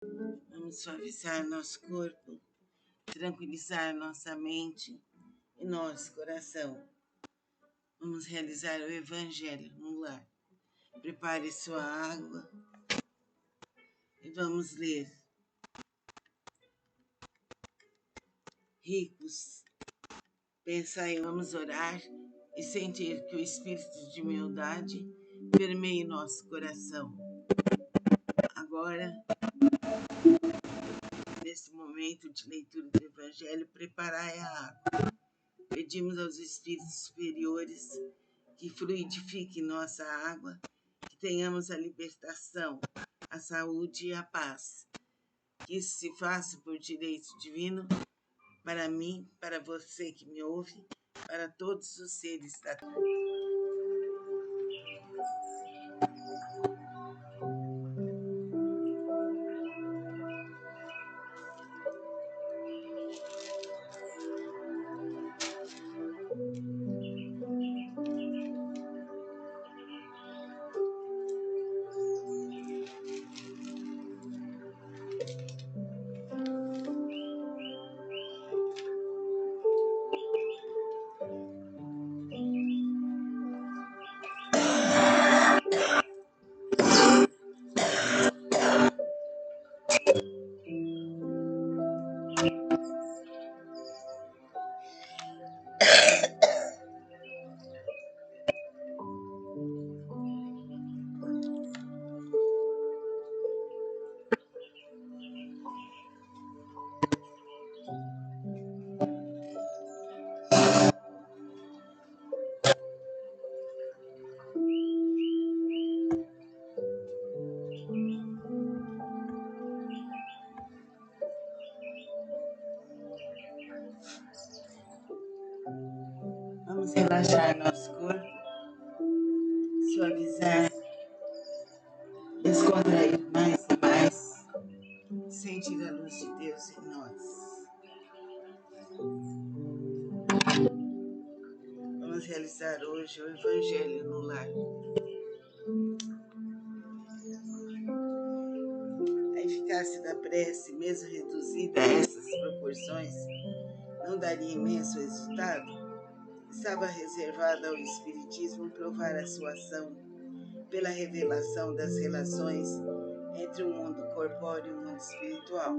Vamos suavizar nosso corpo, tranquilizar nossa mente e nosso coração. Vamos realizar o Evangelho no lar. Prepare sua água e vamos ler. Ricos, pensai, vamos orar e sentir que o espírito de humildade permeie nosso coração. Agora, nesse momento de leitura do Evangelho, preparai a água. Pedimos aos espíritos superiores que fluidifiquem nossa água, que tenhamos a libertação, a saúde e a paz. Que isso se faça por direito divino, para mim, para você que me ouve, para todos os seres da Terra. Vamos relaxar nosso corpo, suavizar, descontrair mais e mais, sentir a luz de Deus em nós. Vamos realizar hoje o Evangelho no lar. A eficácia da prece, mesmo reduzida a essas proporções, não daria imenso resultado? Estava reservada ao Espiritismo provar a sua ação pela revelação das relações entre o mundo corpóreo e o mundo espiritual,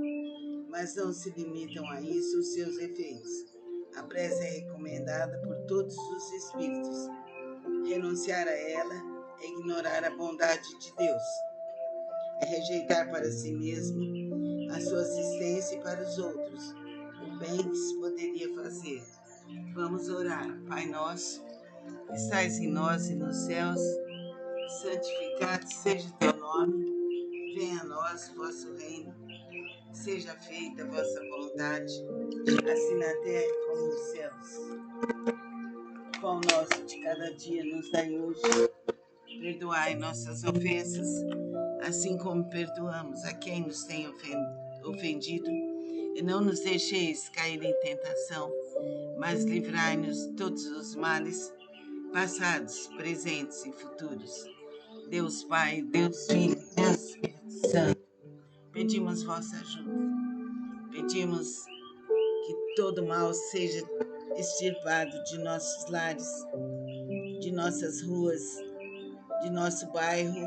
mas não se limitam a isso os seus efeitos. A prece é recomendada por todos os espíritos. Renunciar a ela é ignorar a bondade de Deus, é rejeitar para si mesmo a sua assistência e para os outros o bem que se poderia fazer. Vamos orar. Pai nosso, que estais em nós e nos céus, santificado seja o teu nome, venha a nós o vosso reino, seja feita a vossa vontade, assim na terra como nos céus. O pão nosso de cada dia nos dai hoje, perdoai nossas ofensas, assim como perdoamos a quem nos tem ofendido, e não nos deixeis cair em tentação, mas livrai-nos de todos os males, passados, presentes e futuros. Deus Pai, Deus Filho, Deus Espírito Santo, pedimos vossa ajuda. Pedimos que todo mal seja extirpado de nossos lares, de nossas ruas, de nosso bairro,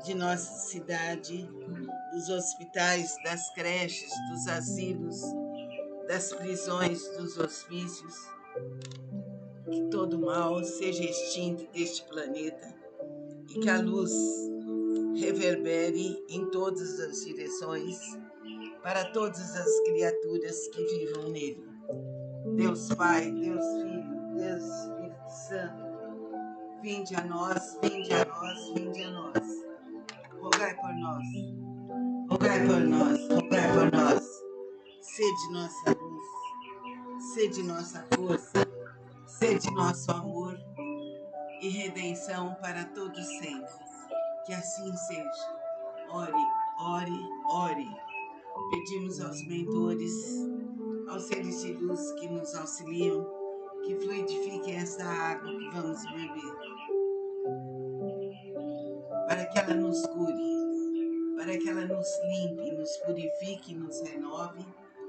de nossa cidade, dos hospitais, das creches, dos asilos, das prisões, dos hospícios. Que todo mal seja extinto deste planeta e que a luz reverbere em todas as direções para todas as criaturas que vivam nele. Deus Pai, Deus Filho, Deus Espírito Santo, vinde a nós, vinde a nós, vinde a nós. Rogai por nós, rogai por nós, rogai por nós. Sede nossa luz, sede nossa força, sede nosso amor e redenção para todos sempre. Que assim seja. Ore, ore, ore. Pedimos aos mentores, aos seres de luz que nos auxiliam, que fluidifiquem essa água que vamos beber, para que ela nos cure, para que ela nos limpe, nos purifique e nos renove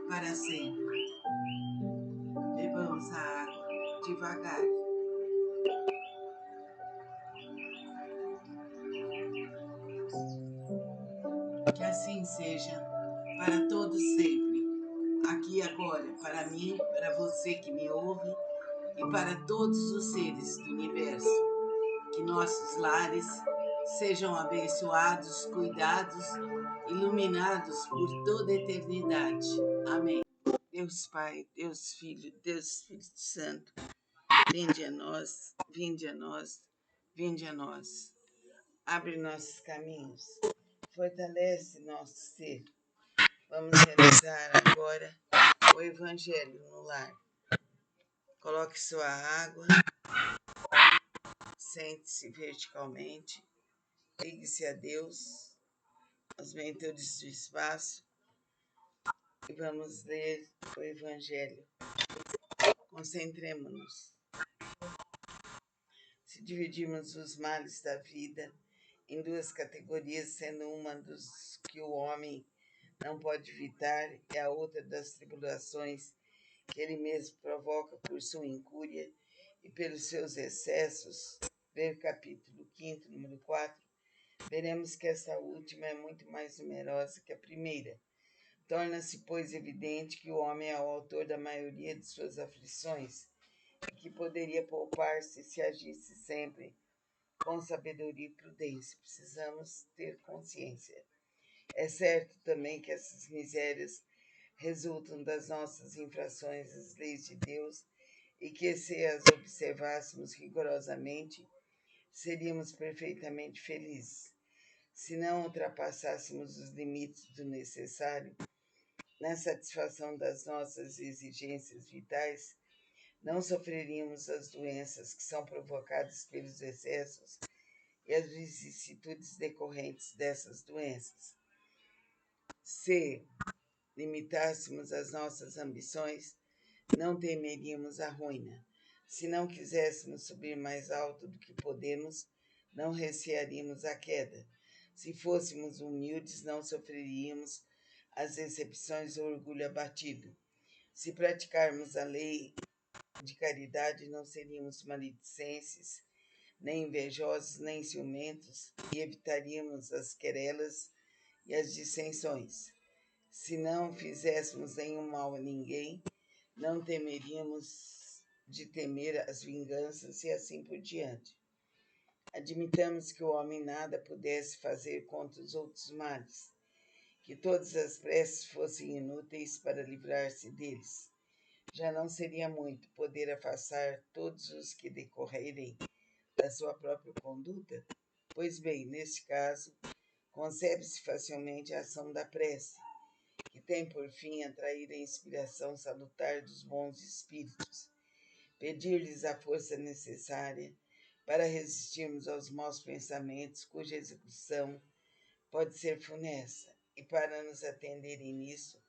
para sempre. Bebamos a água devagar. Que assim seja para todos sempre, aqui e agora, para mim, para você que me ouve e para todos os seres do universo. Que nossos lares sejam abençoados, cuidados, iluminados por toda a eternidade. Amém. Deus Pai, Deus Filho, Deus Espírito Santo, vinde a nós, vinde a nós, vinde a nós. Abre nossos caminhos, fortalece nosso ser. Vamos realizar agora o Evangelho no lar. Coloque sua água, sente-se verticalmente, ligue-se a Deus, aos mentores do espaço, e vamos ler o Evangelho. Concentremos-nos. Se dividirmos os males da vida em duas categorias, sendo uma dos que o homem não pode evitar e a outra das tribulações que ele mesmo provoca por sua incúria e pelos seus excessos, ver capítulo 5, número 4, veremos que essa última é muito mais numerosa que a primeira. Torna-se, pois, evidente que o homem é o autor da maioria de suas aflições e que poderia poupar-se se agisse sempre com sabedoria e prudência. Precisamos ter consciência. É certo também que essas misérias resultam das nossas infrações às leis de Deus e que, se as observássemos rigorosamente, seríamos perfeitamente felizes. Se não ultrapassássemos os limites do necessário na satisfação das nossas exigências vitais, não sofreríamos as doenças que são provocadas pelos excessos e as vicissitudes decorrentes dessas doenças. Se limitássemos as nossas ambições, não temeríamos a ruína. Se não quiséssemos subir mais alto do que podemos, não recearíamos a queda. Se fôssemos humildes, não sofreríamos as decepções do orgulho abatido. Se praticarmos a lei de caridade, não seríamos maledicentes, nem invejosos, nem ciumentos, e evitaríamos as querelas e as dissensões. Se não fizéssemos nenhum mal a ninguém, não temeríamos de temer as vinganças e assim por diante. Admitamos que o homem nada pudesse fazer contra os outros males, que todas as preces fossem inúteis para livrar-se deles. Já não seria muito poder afastar todos os que decorrerem da sua própria conduta? Pois bem, neste caso, concebe-se facilmente a ação da prece, que tem por fim atrair a inspiração salutar dos bons espíritos, pedir-lhes a força necessária para resistirmos aos maus pensamentos cuja execução pode ser funesta, e para nos atenderem nisso,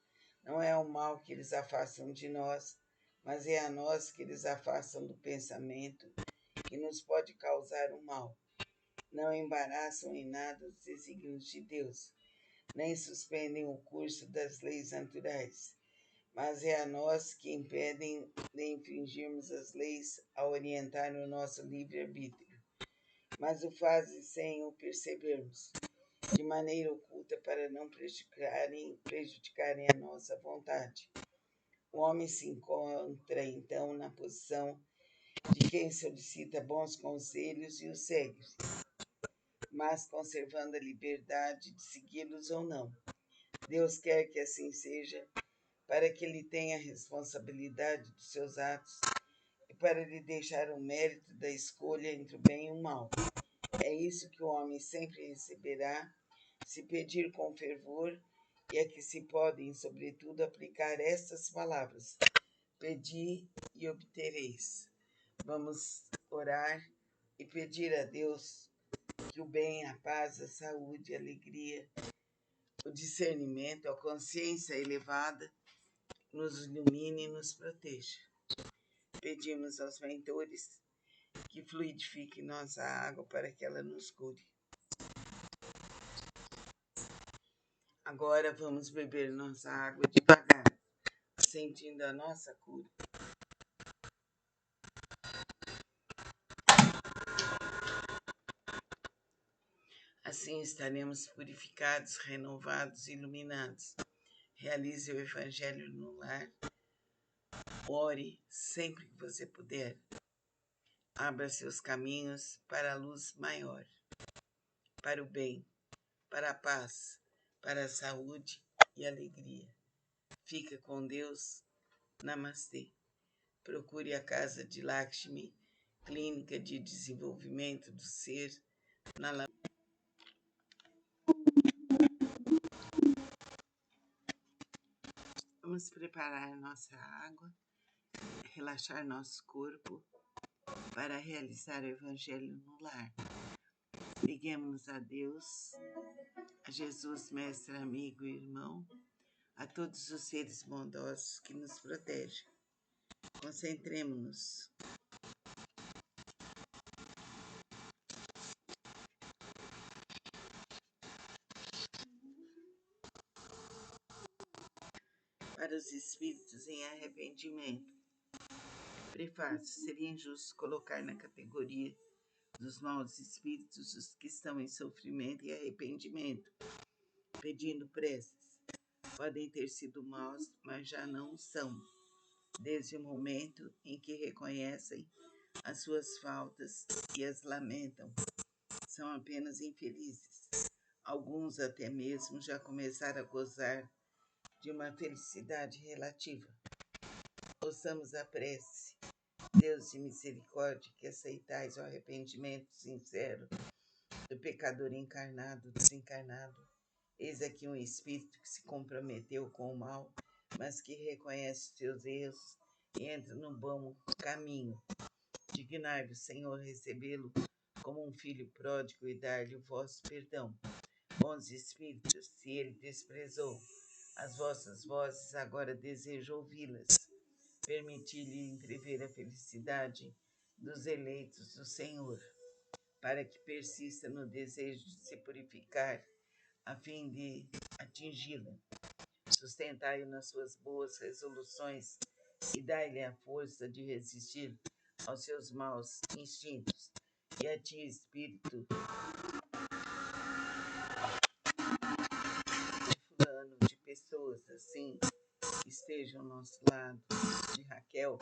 não é o mal que eles afastam de nós, mas é a nós que eles afastam do pensamento que nos pode causar o mal. Não embaraçam em nada os desígnios de Deus, nem suspendem o curso das leis naturais, mas é a nós que impedem de infringirmos as leis ao orientar o nosso livre-arbítrio, mas o fazem sem o percebermos, de maneira oculta para não prejudicarem a nossa vontade. O homem se encontra, então, na posição de quem solicita bons conselhos e os segue, mas conservando a liberdade de segui-los ou não. Deus quer que assim seja, para que ele tenha a responsabilidade dos seus atos e para lhe deixar o mérito da escolha entre o bem e o mal. É isso que o homem sempre receberá, se pedir com fervor, e é que se podem, sobretudo, aplicar estas palavras: pedi e obtereis. Vamos orar e pedir a Deus que o bem, a paz, a saúde, a alegria, o discernimento, a consciência elevada nos ilumine e nos proteja. Pedimos aos mentores que fluidifiquem nossa água para que ela nos cure. Agora vamos beber nossa água devagar, sentindo a nossa cura. Assim estaremos purificados, renovados e iluminados. Realize o Evangelho no lar. Ore sempre que você puder. Abra seus caminhos para a luz maior, para o bem, para a paz, para a saúde e alegria. Fica com Deus. Namastê. Procure a Casa de Lakshmi, Clínica de Desenvolvimento do Ser, na Vamos preparar nossa água, relaxar nosso corpo para realizar o Evangelho no lar. Liguemos a Deus, a Jesus, Mestre, amigo e irmão, a todos os seres bondosos que nos protegem. Concentremos-nos. Para os espíritos em arrependimento. Prefácio. Seria injusto colocar na categoria dos maus espíritos os que estão em sofrimento e arrependimento, pedindo preces. Podem ter sido maus, mas já não são, desde o momento em que reconhecem as suas faltas e as lamentam. São apenas infelizes. Alguns até mesmo já começaram a gozar de uma felicidade relativa. Ouçamos a prece. Deus de misericórdia, que aceitais o arrependimento sincero do pecador encarnado, desencarnado. Eis aqui um espírito que se comprometeu com o mal, mas que reconhece seus erros e entra no bom caminho. Dignai-vos, Senhor, recebê-lo como um filho pródigo e dar-lhe o vosso perdão. Bons espíritos, se ele desprezou as vossas vozes, agora desejo ouvi-las. Permiti-lhe entrever a felicidade dos eleitos do Senhor, para que persista no desejo de se purificar, a fim de atingi-la. Sustentai-o nas suas boas resoluções e dai-lhe a força de resistir aos seus maus instintos. E a ti, espírito de fulano, de pessoas assim, esteja ao nosso lado, de Raquel,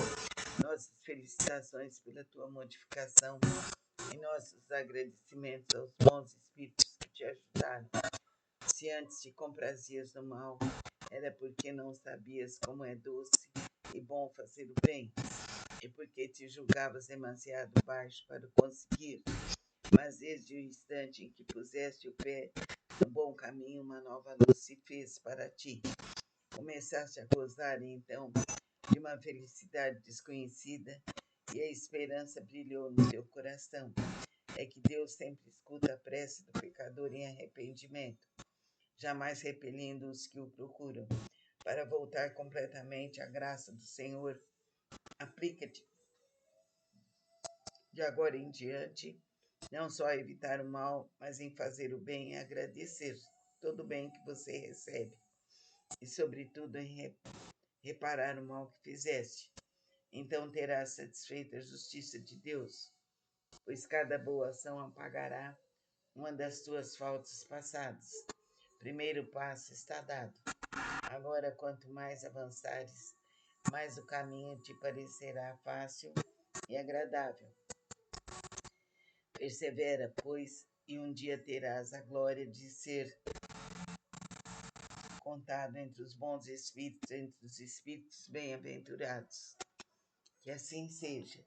nossas felicitações pela tua modificação e nossos agradecimentos aos bons espíritos que te ajudaram. Se antes te comprazias no mal, era porque não sabias como é doce e bom fazer o bem, e porque te julgavas demasiado baixo para o conseguir. Mas desde o instante em que puseste o pé no bom caminho, uma nova luz se fez para ti. Começaste a gozar, então, de uma felicidade desconhecida, e a esperança brilhou no teu coração. É que Deus sempre escuta a prece do pecador em arrependimento, jamais repelindo os que o procuram. Para voltar completamente à graça do Senhor, aplica-te de agora em diante, não só a evitar o mal, mas em fazer o bem e agradecer todo o bem que você recebe, e sobretudo em reparar o mal que fizeste. Então terás satisfeita a justiça de Deus, pois cada boa ação apagará uma das tuas faltas passadas. Primeiro passo está dado. Agora, quanto mais avançares, mais o caminho te parecerá fácil e agradável. Persevera, pois, e um dia terás a glória de ser contado entre os bons espíritos, entre os espíritos bem-aventurados. Que assim seja.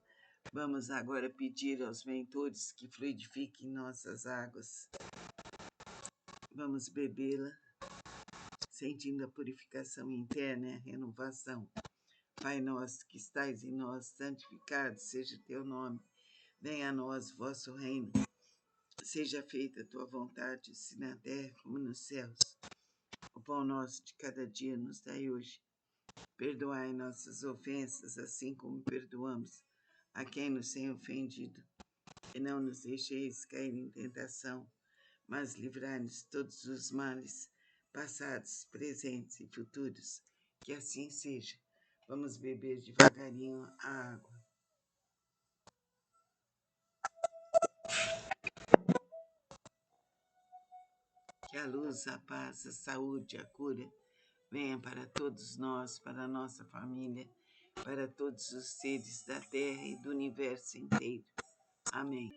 Vamos agora pedir aos mentores que fluidifiquem nossas águas. Vamos bebê-la, sentindo a purificação interna e a renovação. Pai nosso que estais em nós, santificado seja teu nome. Venha a nós o vosso reino. Seja feita a tua vontade, assim na terra como nos céus. O pão nosso de cada dia nos dai hoje. Perdoai nossas ofensas, assim como perdoamos a quem nos tem ofendido. E não nos deixeis cair em tentação, mas livrai-nos de todos os males, passados, presentes e futuros. Que assim seja. Vamos beber devagarinho a água. Que a luz, a paz, a saúde, a cura venha para todos nós, para a nossa família, para todos os seres da Terra e do universo inteiro. Amém.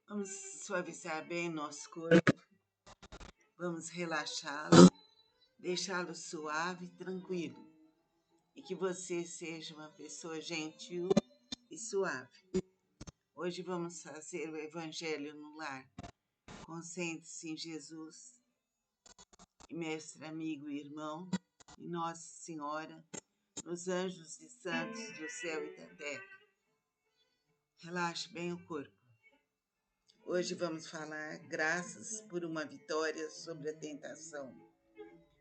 Vamos suavizar bem nosso corpo, vamos relaxá-lo, deixá-lo suave e tranquilo. E que você seja uma pessoa gentil e suave. Hoje vamos fazer o Evangelho no lar. Concentre-se em Jesus, mestre, amigo e irmão, em Nossa Senhora, nos anjos e santos do céu e da terra. Relaxe bem o corpo. Hoje vamos falar graças por uma vitória sobre a tentação.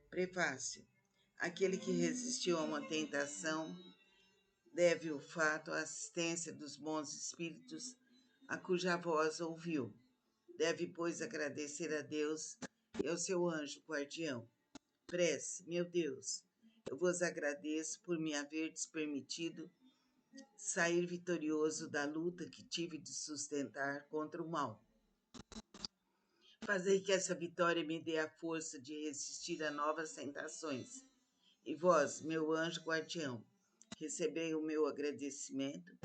Prefácio. Aquele que resistiu a uma tentação deve o fato à assistência dos bons espíritos a cuja voz ouviu. Deve, pois, agradecer a Deus e ao seu anjo guardião. Prece. Meu Deus, eu vos agradeço por me haverdes permitido sair vitorioso da luta que tive de sustentar contra o mal. Fazei que essa vitória me dê a força de resistir a novas tentações. E vós, meu anjo guardião, recebei o meu agradecimento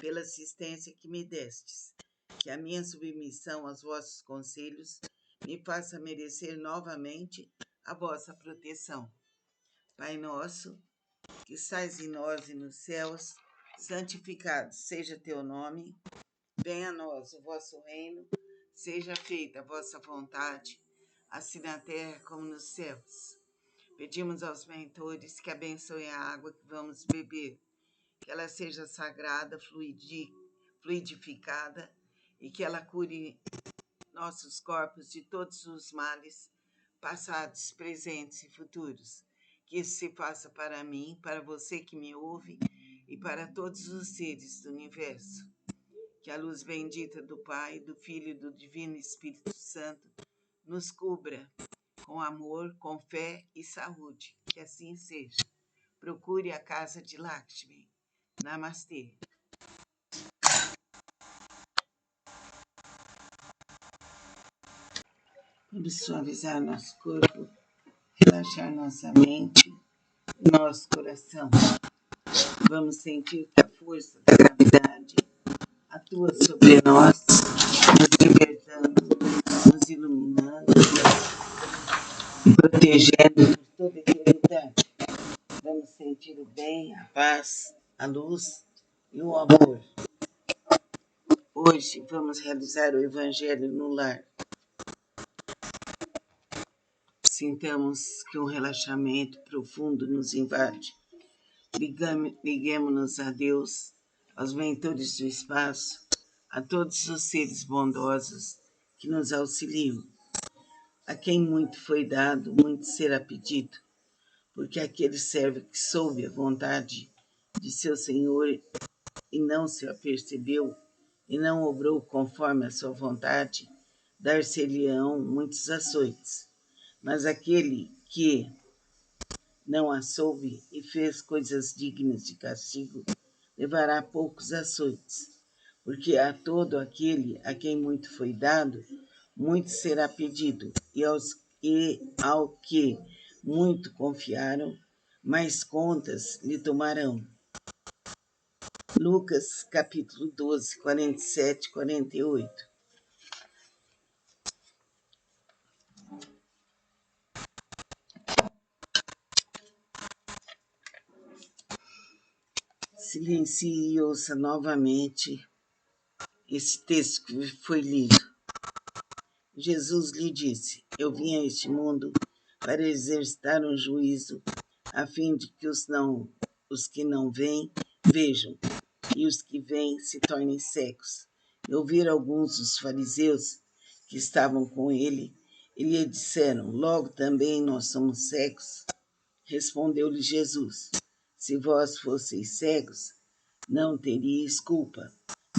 pela assistência que me destes, que a minha submissão aos vossos conselhos me faça merecer novamente a vossa proteção. Pai nosso, que estais em nós e nos céus, santificado seja teu nome, venha a nós o vosso reino, seja feita a vossa vontade, assim na terra como nos céus. Pedimos aos mentores que abençoem a água que vamos beber, que ela seja sagrada, fluidificada e que ela cure nossos corpos de todos os males, passados, presentes e futuros. Que isso se faça para mim, para você que me ouve e para todos os seres do universo. Que a luz bendita do Pai, do Filho e do Divino Espírito Santo nos cubra com amor, com fé e saúde. Que assim seja. Procure a casa de Lakshmi. Namastê. Vamos suavizar nosso corpo, relaxar nossa mente e nosso coração. Vamos sentir que a força da gravidade atua sobre nós, nos libertando, nos iluminando e protegendo por toda a eternidade. Vamos sentir o bem, a paz, a luz e o amor. Hoje vamos realizar o Evangelho no lar. Sintamos que um relaxamento profundo nos invade. Liguemo-nos a Deus, aos mentores do espaço, a todos os seres bondosos que nos auxiliam. A quem muito foi dado, muito será pedido, porque aquele servo que soube a vontade de seu Senhor e não se apercebeu, e não obrou conforme a sua vontade, dar-se-lhe-ão muitos açoites. Mas aquele que não a soube e fez coisas dignas de castigo, levará poucos açoites. Porque a todo aquele a quem muito foi dado, muito será pedido, e ao que muito confiaram, mais contas lhe tomarão. Lucas, capítulo 12, 47, 48. Silencie e ouça novamente esse texto que foi lido. Jesus lhe disse: eu vim a este mundo para exercitar um juízo, a fim de que os que não veem, vejam, e os que veem se tornem cegos. E ouviram alguns dos fariseus que estavam com ele, e lhe disseram: logo também nós somos cegos. Respondeu-lhe Jesus: se vós fosseis cegos, não teríeis culpa.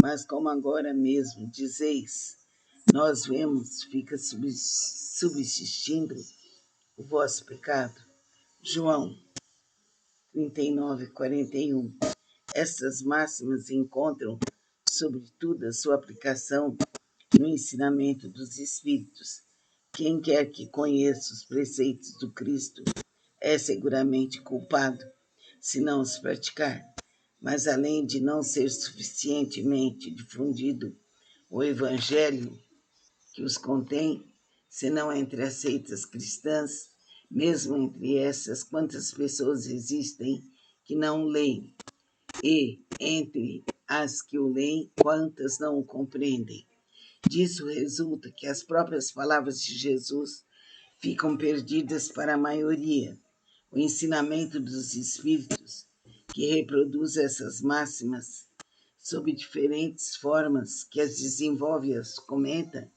Mas como agora mesmo dizeis, nós vemos, fica subsistindo o vosso pecado. João 39:41. Estas máximas encontram, sobretudo, a sua aplicação no ensinamento dos Espíritos. Quem quer que conheça os preceitos do Cristo é seguramente culpado, se não os praticar. Mas além de não ser suficientemente difundido o Evangelho que os contém, senão entre as seitas cristãs, mesmo entre essas, quantas pessoas existem que não leem, e entre as que o leem, quantas não o compreendem. Disso resulta que as próprias palavras de Jesus ficam perdidas para a maioria. O ensinamento dos Espíritos, que reproduz essas máximas sob diferentes formas, que as desenvolve e as comenta,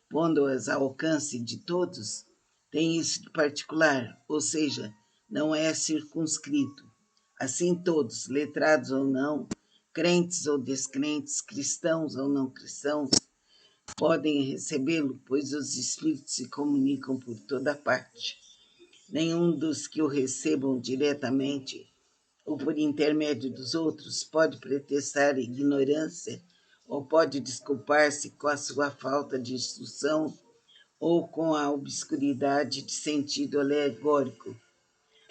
pondo-as ao alcance de todos, tem isso de particular, ou seja, não é circunscrito. Assim todos, letrados ou não, crentes ou descrentes, cristãos ou não cristãos, podem recebê-lo, pois os Espíritos se comunicam por toda parte. Nenhum dos que o recebam diretamente ou por intermédio dos outros pode pretextar ignorância ou pode desculpar-se com a sua falta de instrução ou com a obscuridade de sentido alegórico.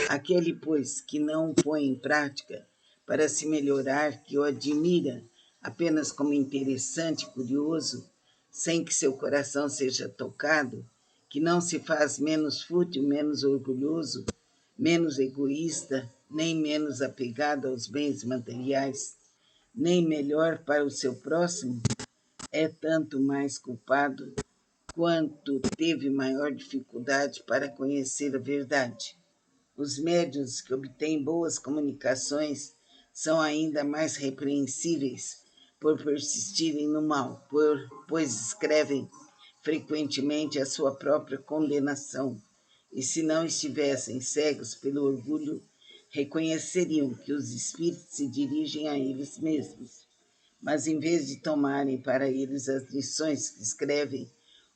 Aquele, pois, que não o põe em prática para se melhorar, que o admira apenas como interessante e curioso, sem que seu coração seja tocado, que não se faz menos fútil, menos orgulhoso, menos egoísta, nem menos apegado aos bens materiais, nem melhor para o seu próximo, é tanto mais culpado quanto teve maior dificuldade para conhecer a verdade. Os médiuns que obtêm boas comunicações são ainda mais repreensíveis por persistirem no mal, pois escrevem frequentemente a sua própria condenação, e se não estivessem cegos pelo orgulho, reconheceriam que os espíritos se dirigem a eles mesmos. Mas em vez de tomarem para eles as lições que escrevem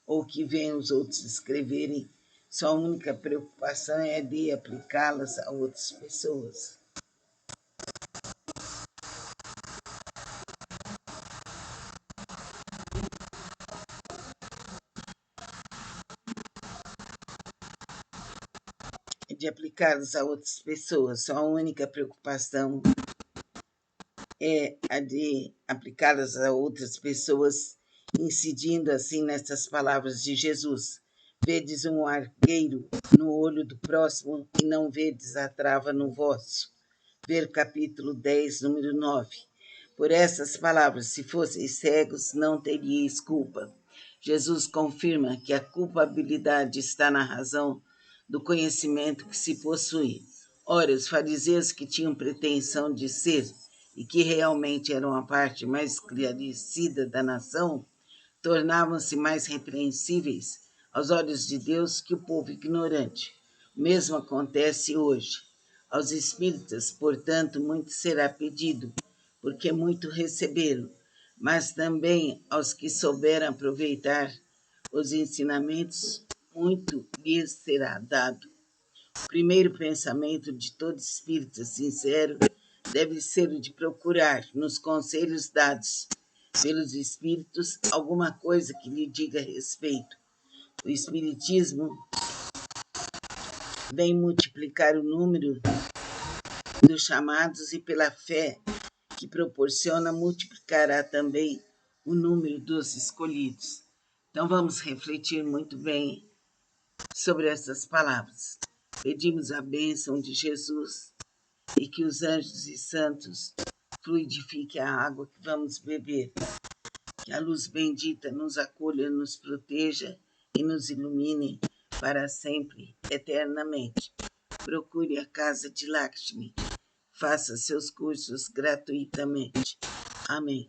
ou que veem os outros escreverem, sua única preocupação é de aplicá-las a outras pessoas. De aplicá-las a outras pessoas. Sua única preocupação é a de aplicá-las a outras pessoas, incidindo assim nestas palavras de Jesus. Vedes um argueiro no olho do próximo e não vedes a trava no vosso. Ver capítulo 10, número 9. Por essas palavras, se fosseis cegos, não teríeis culpa. Jesus confirma que a culpabilidade está na razão do conhecimento que se possui. Ora, os fariseus que tinham pretensão de ser e que realmente eram a parte mais esclarecida da nação, tornavam-se mais repreensíveis aos olhos de Deus que o povo ignorante. O mesmo acontece hoje. Aos espíritas, portanto, muito será pedido, porque muito receberam, mas também aos que souberam aproveitar os ensinamentos, muito lhes será dado. O primeiro pensamento de todo espírita sincero deve ser o de procurar, nos conselhos dados pelos espíritos, alguma coisa que lhe diga respeito. O espiritismo vem multiplicar o número dos chamados e pela fé que proporciona multiplicará também o número dos escolhidos. Então vamos refletir muito bem sobre essas palavras. Pedimos a bênção de Jesus e que os anjos e santos fluidifiquem a água que vamos beber. Que a luz bendita nos acolha, nos proteja e nos ilumine para sempre, eternamente. Procure a casa de Lakshmi. Faça seus cursos gratuitamente. Amém.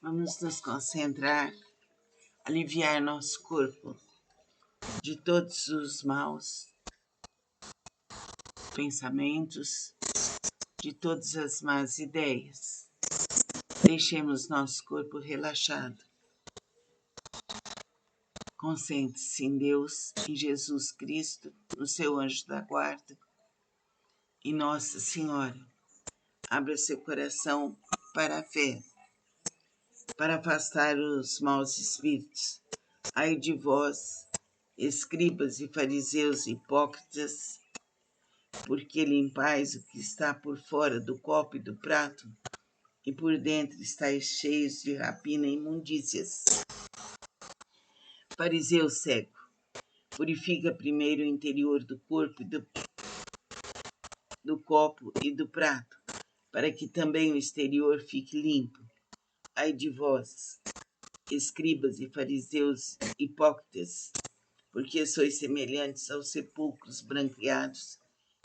Vamos nos concentrar, aliviar nosso corpo de todos os maus pensamentos, de todas as más ideias. Deixemos nosso corpo relaxado. Concentre-se em Deus, em Jesus Cristo, no seu anjo da guarda, em Nossa Senhora. Abra seu coração para a fé, para afastar os maus espíritos. Ai de vós, escribas e fariseus hipócritas, porque limpais o que está por fora do copo e do prato, e por dentro estáis cheios de rapina e imundícias. Fariseu cego, purifica primeiro o interior do corpo e do copo e do prato, para que também o exterior fique limpo. Ai de vós, escribas e fariseus hipócritas, porque sois semelhantes aos sepulcros branqueados,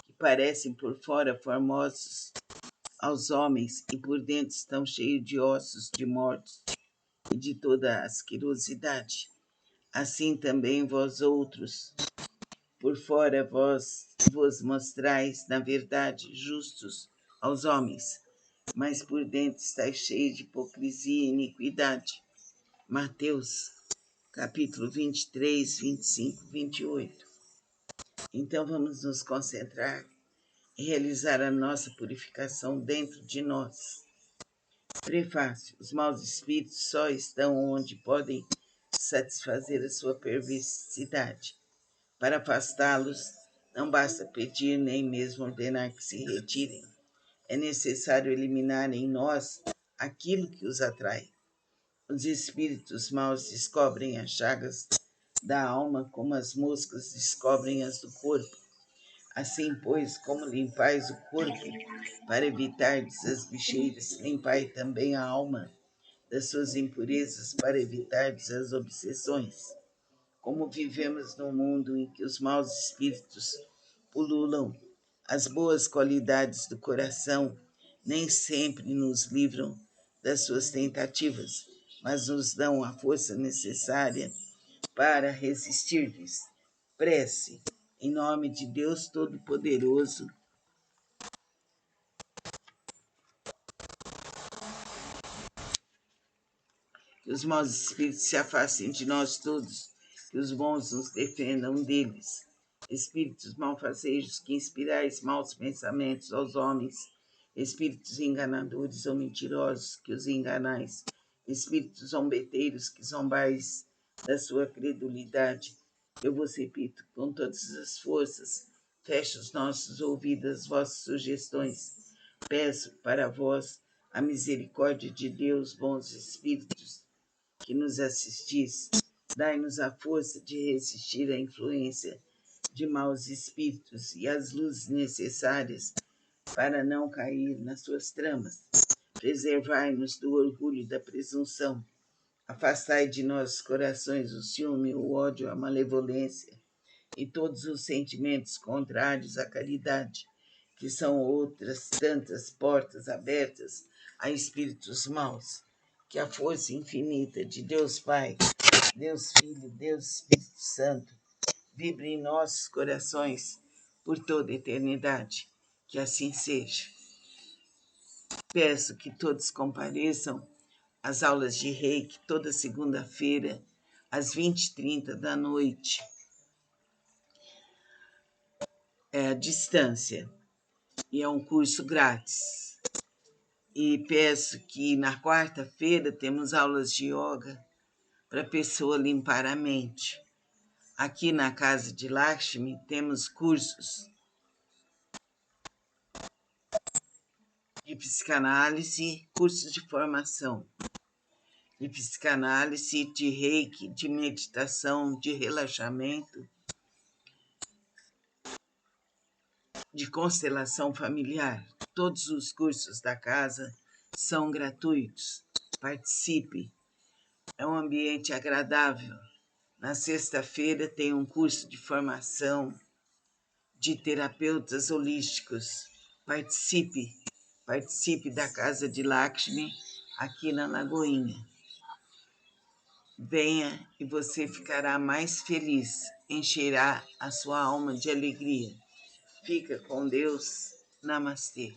que parecem por fora formosos aos homens e por dentro estão cheios de ossos de mortos e de toda asquerosidade. Assim também vós outros, por fora vos mostrais, na verdade, justos aos homens, mas por dentro estáis cheios de hipocrisia e iniquidade. Mateus, capítulo 23, 25, 28. Então vamos nos concentrar e realizar a nossa purificação dentro de nós. Prefácio. Os maus espíritos só estão onde podem satisfazer a sua perversidade. Para afastá-los, não basta pedir nem mesmo ordenar que se retirem. É necessário eliminar em nós aquilo que os atrai. Os espíritos maus descobrem as chagas da alma como as moscas descobrem as do corpo. Assim, pois, como limpais o corpo para evitardes as bicheiras, limpai também a alma das suas impurezas para evitardes as obsessões. Como vivemos num mundo em que os maus espíritos pululam, as boas qualidades do coração nem sempre nos livram das suas tentativas, mas nos dão a força necessária para resistir-lhes. Prece. Em nome de Deus Todo-Poderoso, que os maus espíritos se afastem de nós todos, que os bons nos defendam deles. Espíritos malfazejos que inspirais maus pensamentos aos homens, espíritos enganadores ou mentirosos que os enganais, espíritos zombeteiros que zombais da sua credulidade. Eu vos repito com todas as forças, feche os nossos ouvidos às vossas sugestões. Peço para vós a misericórdia de Deus, bons espíritos, que nos assistis, dai-nos a força de resistir à influência de maus espíritos e as luzes necessárias para não cair nas suas tramas. Preservai-nos do orgulho e da presunção. Afastai de nossos corações o ciúme, o ódio, a malevolência e todos os sentimentos contrários à caridade, que são outras tantas portas abertas a espíritos maus. Que a força infinita de Deus Pai, Deus Filho, Deus Espírito Santo vibre em nossos corações por toda a eternidade. Que assim seja. Peço que todos compareçam às aulas de Reiki toda segunda-feira, às 20h30 da noite. É à distância e é um curso grátis. E peço que na quarta-feira temos aulas de yoga para a pessoa limpar a mente. Aqui na Casa de Lakshmi temos cursos de psicanálise, cursos de formação de psicanálise, de reiki, de meditação, de relaxamento, de constelação familiar. Todos os cursos da casa são gratuitos. Participe. É um ambiente agradável. Na sexta-feira tem um curso de formação de terapeutas holísticos. Participe da Casa de Lakshmi aqui na Lagoinha. venha e você ficará mais feliz, encherá a sua alma de alegria. Fica com Deus. Namastê.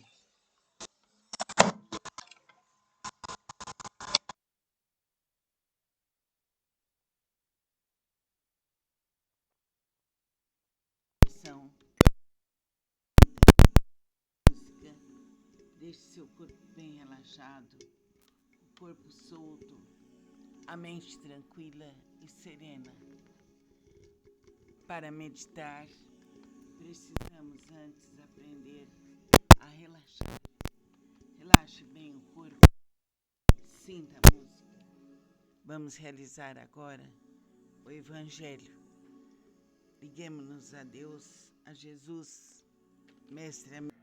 Música. Deixe seu corpo bem relaxado, o corpo solto, a mente tranquila e serena. Para meditar, precisamos antes aprender a relaxar. Relaxe bem o corpo, sinta a música. Vamos realizar agora o Evangelho. Liguemos-nos a Deus, a Jesus, Mestre amigo.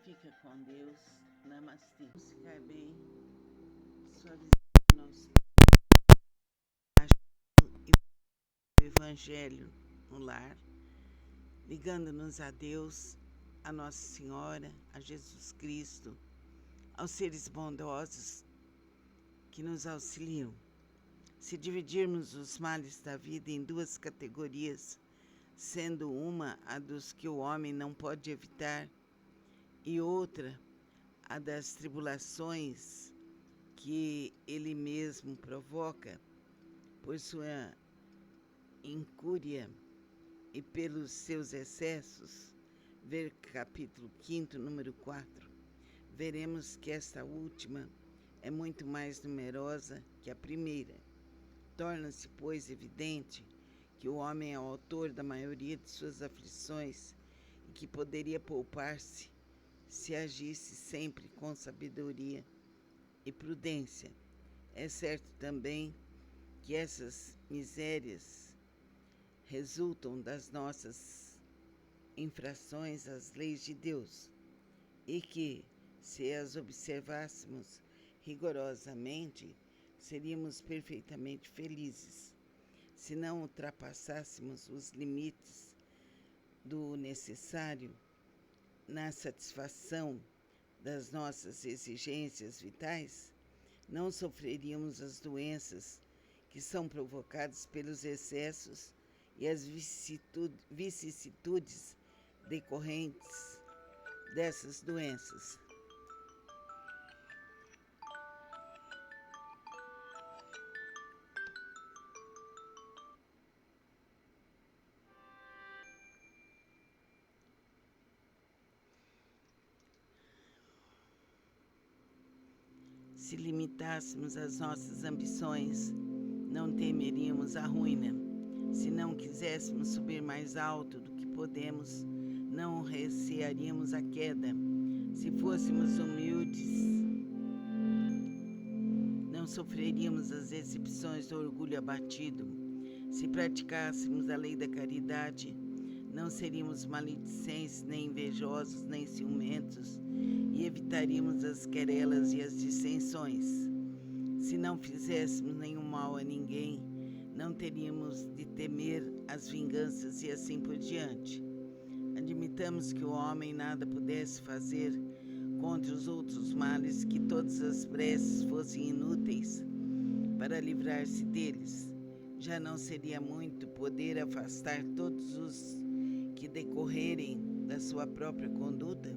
Fica com Deus. Namastê. Vamos ficar bem, suavizando nosso Evangelho no lar, ligando-nos a Deus, a Nossa Senhora, a Jesus Cristo, aos seres bondosos que nos auxiliam. Se dividirmos os males da vida em duas categorias, sendo uma a dos que o homem não pode evitar e outra a das tribulações que ele mesmo provoca por sua incúria e pelos seus excessos, ver capítulo 5, número 4, veremos que esta última é muito mais numerosa que a primeira. Torna-se, pois, evidente que o homem é o autor da maioria de suas aflições e que poderia poupar-se se agisse sempre com sabedoria e prudência. É certo também que essas misérias resultam das nossas infrações às leis de Deus e que, se as observássemos rigorosamente, seríamos perfeitamente felizes, se não ultrapassássemos os limites do necessário na satisfação das nossas exigências vitais. Não sofreríamos as doenças que são provocadas pelos excessos e as vicissitudes decorrentes dessas doenças. Se limitássemos as nossas ambições, não temeríamos a ruína. Se não quiséssemos subir mais alto do que podemos, não recearíamos a queda. Se fôssemos humildes, não sofreríamos as decepções do orgulho abatido. Se praticássemos a lei da caridade, não seríamos maledicentes, nem invejosos, nem ciumentos, e evitaríamos as querelas e as dissensões. Se não fizéssemos nenhum mal a ninguém, não teríamos de temer as vinganças e assim por diante. Admitamos que o homem nada pudesse fazer contra os outros males, que todas as preces fossem inúteis para livrar-se deles. Já não seria muito poder afastar todos os que decorrerem da sua própria conduta?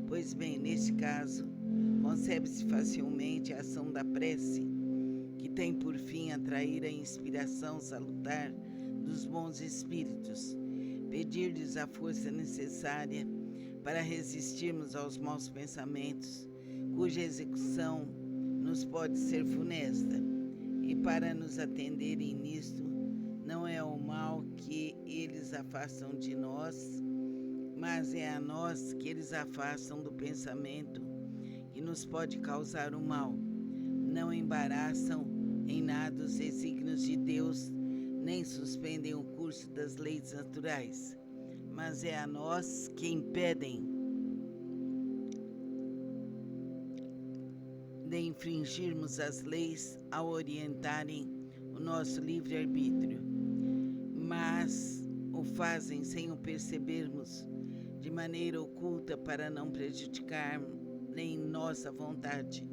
Pois bem, neste caso, concebe-se facilmente a ação da prece, que tem por fim atrair a inspiração salutar dos bons espíritos, pedir-lhes a força necessária para resistirmos aos maus pensamentos, cuja execução nos pode ser funesta, e para nos atenderem nisto, não é o mal que eles afastam de nós, mas é a nós que eles afastam do pensamento que nos pode causar o mal. Não embaraçam em nada os desígnios de Deus, nem suspendem o curso das leis naturais, mas é a nós que impedem de infringirmos as leis ao orientarem o nosso livre-arbítrio, mas o fazem sem o percebermos, de maneira oculta, para não prejudicar nem nossa vontade.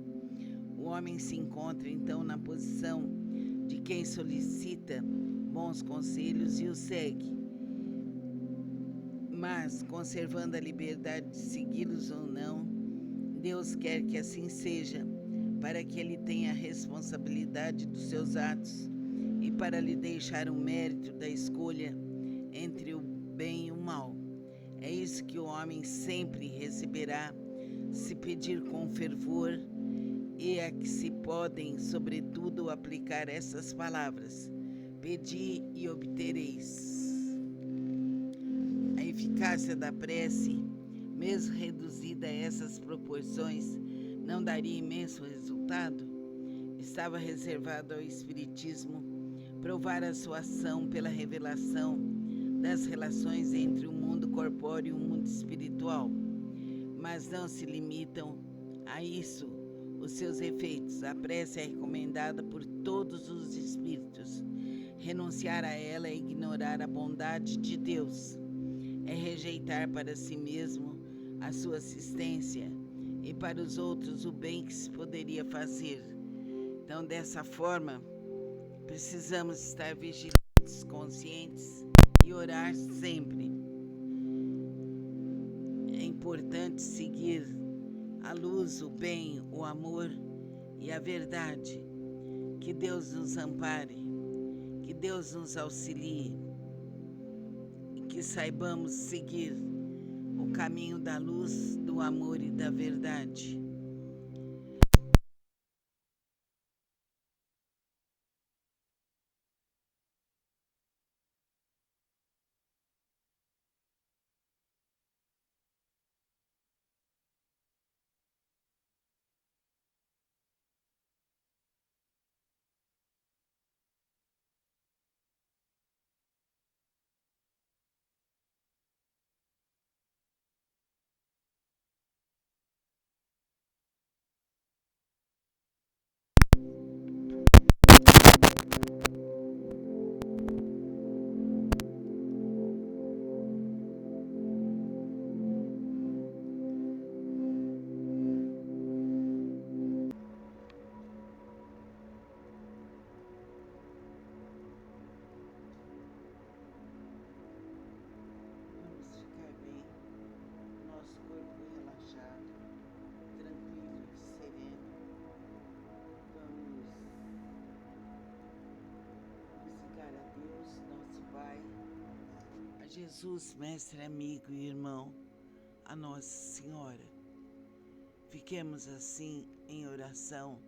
O homem se encontra então na posição de quem solicita bons conselhos e os segue, mas conservando a liberdade de segui-los ou não. Deus quer que assim seja, para que ele tenha a responsabilidade dos seus atos e para lhe deixar o mérito da escolha entre o bem e o mal. É isso que o homem sempre receberá, se pedir com fervor, e a que se podem, sobretudo, aplicar essas palavras: pedi e obtereis. A eficácia da prece, mesmo reduzida a essas proporções, não daria imenso resultado? Estava reservado ao Espiritismo provar a sua ação pela revelação das relações entre o mundo corpóreo e o mundo espiritual. Mas não se limitam a isso os seus efeitos. A prece é recomendada por todos os espíritos. Renunciar a ela é ignorar a bondade de Deus, é rejeitar para si mesmo a sua assistência e para os outros o bem que se poderia fazer. Então, dessa forma, precisamos estar vigilantes, conscientes e orar sempre. É importante seguir a luz, o bem, o amor e a verdade. Que Deus nos ampare, que Deus nos auxilie e que saibamos seguir o caminho da luz, do amor e da verdade. Vamos ficar bem, nosso corpo relaxado, tranquilo e sereno. Vamos glorificar a Deus, nosso Pai, a Jesus, mestre, amigo e irmão, a Nossa Senhora. Fiquemos assim em oração,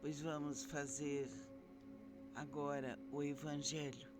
pois vamos fazer agora o Evangelho.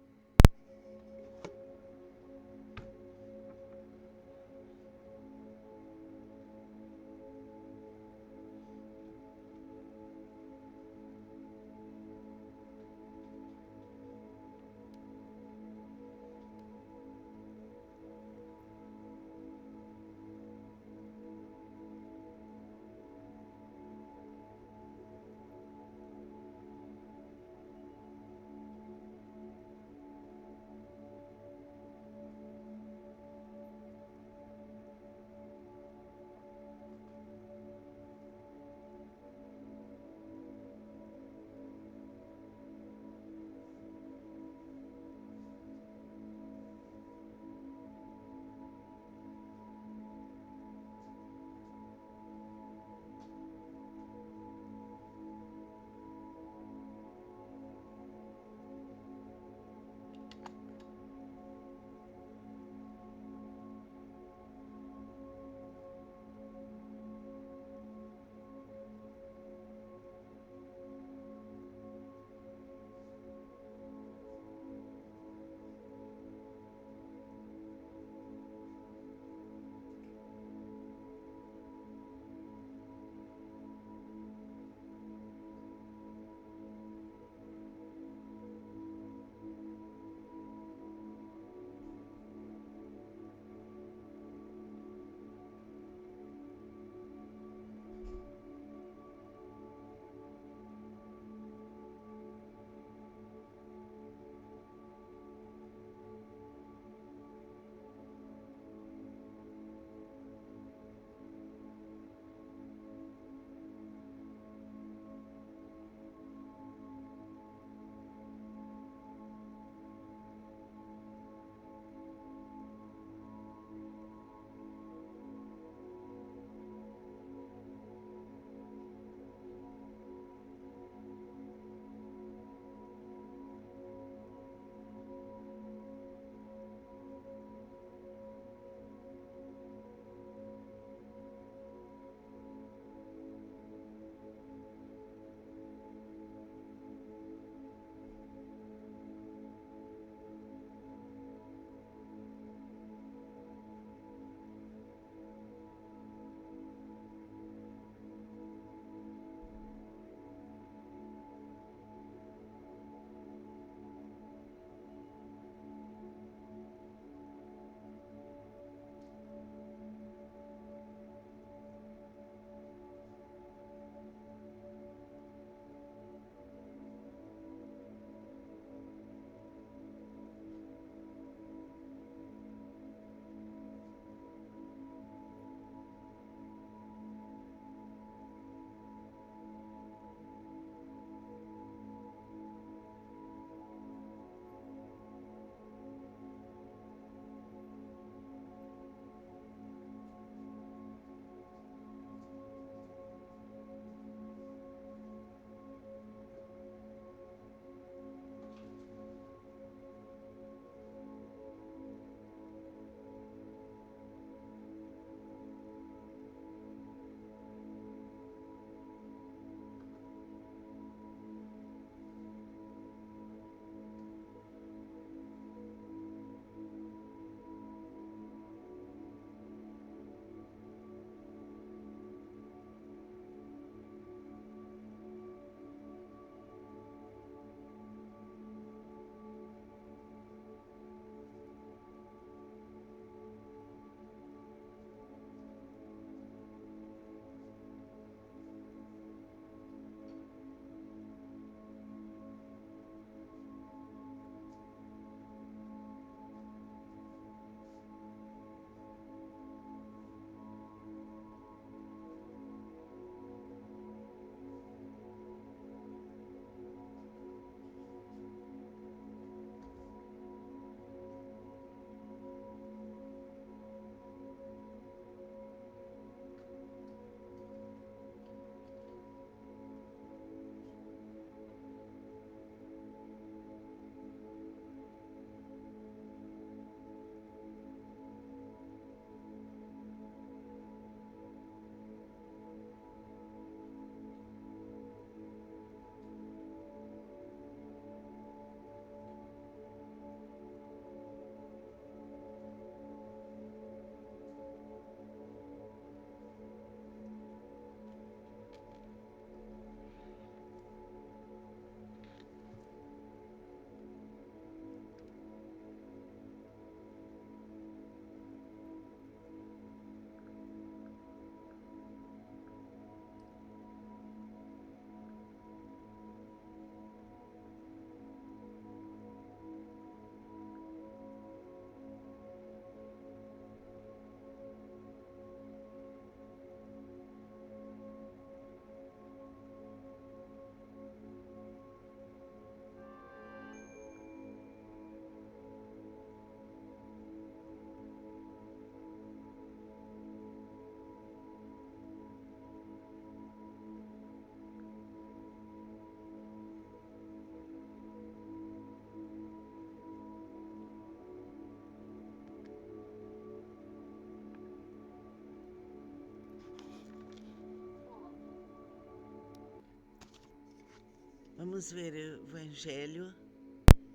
Vamos ver o Evangelho.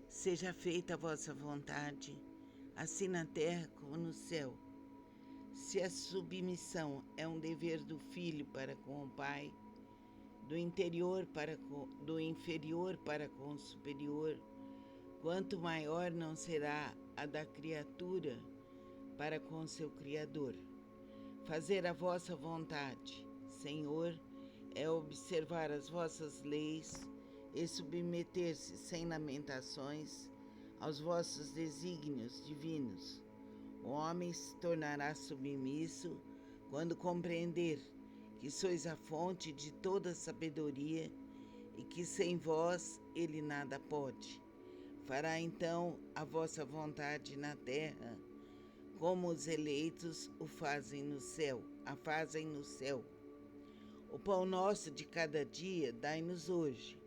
Seja feita a vossa vontade, assim na terra como no céu. Se a submissão é um dever do filho para com o pai, do inferior para com o superior, quanto maior não será a da criatura para com seu Criador. Fazer a vossa vontade, Senhor, é observar as vossas leis e submeter-se sem lamentações aos vossos desígnios divinos. O homem se tornará submisso quando compreender que sois a fonte de toda sabedoria e que sem vós ele nada pode. Fará então a vossa vontade na terra, como os eleitos a fazem no céu. O pão nosso de cada dia dai-nos hoje.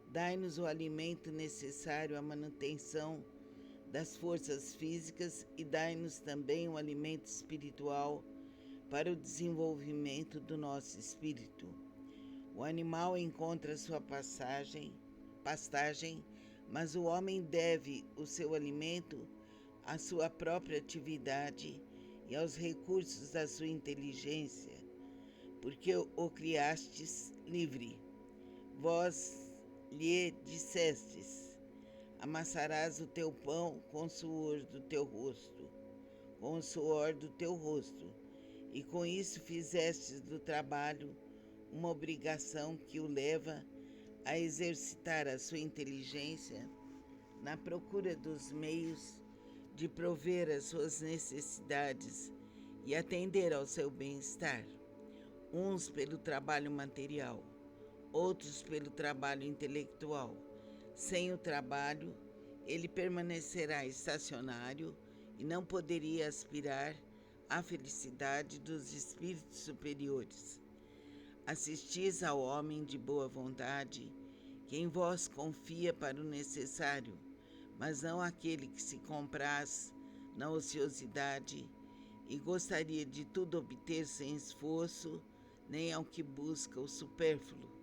Dai-nos o alimento necessário à manutenção das forças físicas e dai-nos também o alimento espiritual para o desenvolvimento do nosso espírito. O animal encontra sua pastagem, mas o homem deve o seu alimento à sua própria atividade e aos recursos da sua inteligência, porque o criastes livre. Vós lhe dissestes: amassarás o teu pão com o suor do teu rosto, e com isso fizestes do trabalho uma obrigação que o leva a exercitar a sua inteligência na procura dos meios de prover as suas necessidades e atender ao seu bem-estar, uns pelo trabalho material, outros pelo trabalho intelectual. Sem o trabalho, ele permanecerá estacionário e não poderia aspirar à felicidade dos espíritos superiores. Assistis ao homem de boa vontade, que em vós confia para o necessário, mas não aquele que se compraz na ociosidade e gostaria de tudo obter sem esforço, nem ao que busca o supérfluo.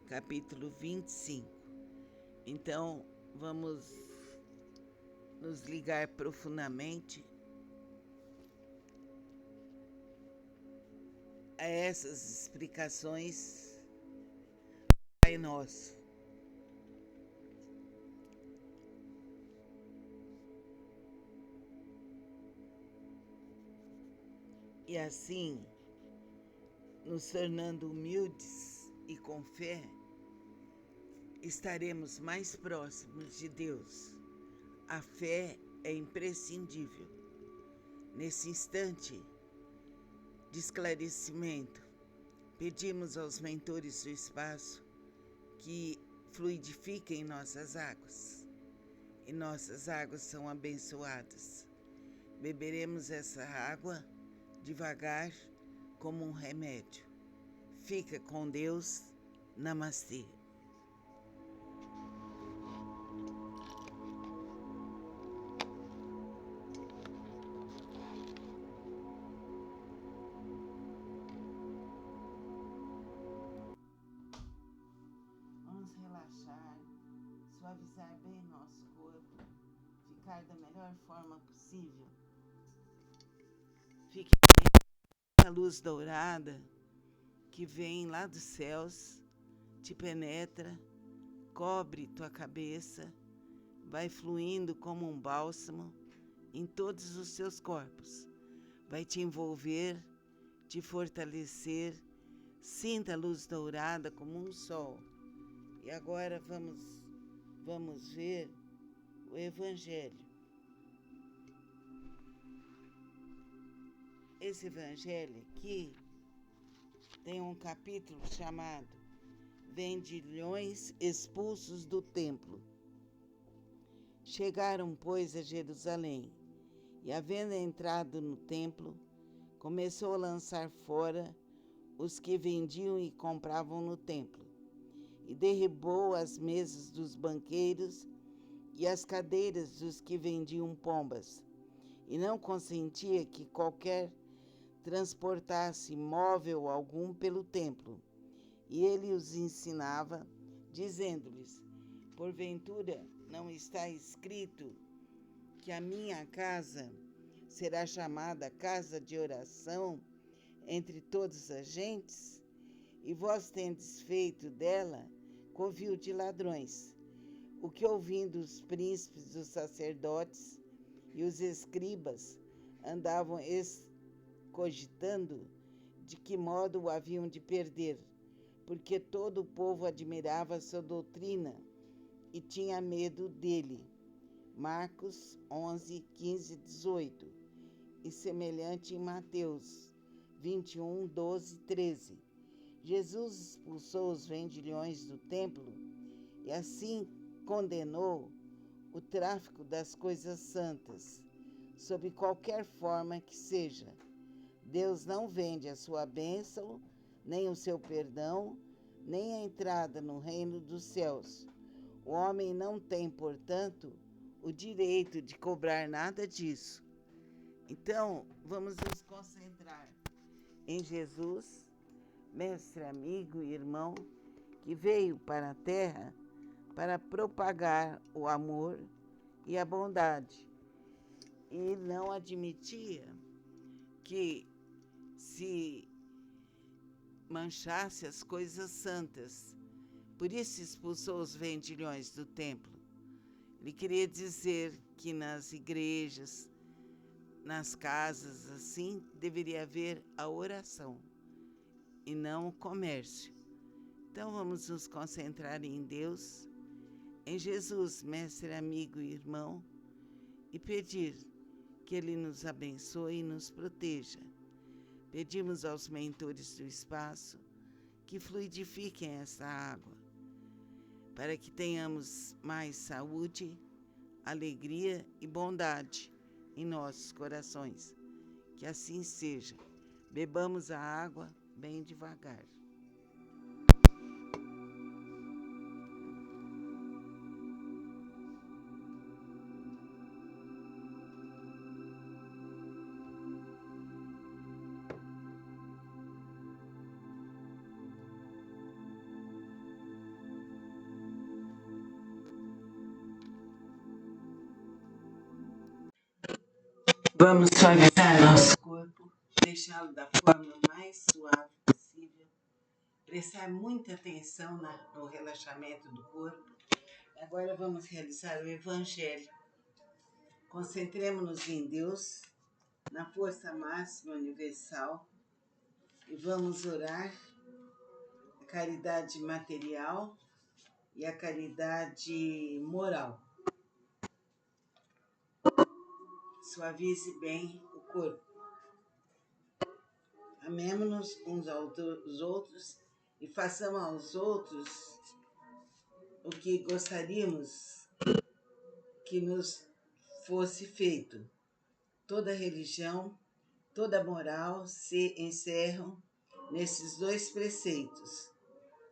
Capítulo 25. Então, vamos nos ligar profundamente a essas explicações do Pai Nosso. E assim, nos tornando humildes e com fé, estaremos mais próximos de Deus. A fé é imprescindível. Nesse instante de esclarecimento, pedimos aos mentores do espaço que fluidifiquem nossas águas. E nossas águas são abençoadas. Beberemos essa água devagar como um remédio. Fica com Deus. Namastê. Vamos relaxar, suavizar bem nosso corpo, ficar da melhor forma possível. Fique a luz dourada que vem lá dos céus, te penetra, cobre tua cabeça, vai fluindo como um bálsamo em todos os seus corpos. Vai te envolver, te fortalecer. Sinta a luz dourada como um sol. E agora vamos ver o Evangelho. Esse Evangelho aqui tem um capítulo chamado Vendilhões expulsos do templo. Chegaram, pois, a Jerusalém, e havendo entrado no templo, começou a lançar fora os que vendiam e compravam no templo, e derribou as mesas dos banqueiros e as cadeiras dos que vendiam pombas, e não consentia que qualquer transportasse móvel algum pelo templo. E ele os ensinava, dizendo-lhes: porventura não está escrito que a minha casa será chamada casa de oração entre todas as gentes? E vós tendes feito dela covil de ladrões. O que, ouvindo os príncipes dos sacerdotes e os escribas, andavam cogitando de que modo o haviam de perder, porque todo o povo admirava a sua doutrina e tinha medo dele. Marcos 11, 15, 18. E semelhante em Mateus 21, 12, 13. Jesus expulsou os vendilhões do templo e assim condenou o tráfico das coisas santas, sob qualquer forma que seja. Deus não vende a sua bênção, nem o seu perdão, nem a entrada no reino dos céus. O homem não tem, portanto, o direito de cobrar nada disso. Então, vamos nos concentrar em Jesus, mestre, amigo e irmão, que veio para a terra para propagar o amor e a bondade. E não admitia que se manchasse as coisas santas. Por isso expulsou os vendilhões do templo. Ele queria dizer que nas igrejas, nas casas, assim, deveria haver a oração e não o comércio. Então vamos nos concentrar em Deus, em Jesus, mestre, amigo e irmão, e pedir que Ele nos abençoe e nos proteja. Pedimos aos mentores do espaço que fluidifiquem essa água, para que tenhamos mais saúde, alegria e bondade em nossos corações. Que assim seja. Bebamos a água bem devagar. Vamos suavizar nosso corpo, deixá-lo da forma mais suave possível, prestar muita atenção no relaxamento do corpo. Agora vamos realizar o Evangelho. Concentremos-nos em Deus, na força máxima universal, e vamos orar a caridade material e a caridade moral. Suavize bem o corpo. Amemo-nos uns aos outros e façamos aos outros o que gostaríamos que nos fosse feito. Toda religião, toda moral se encerram nesses dois preceitos.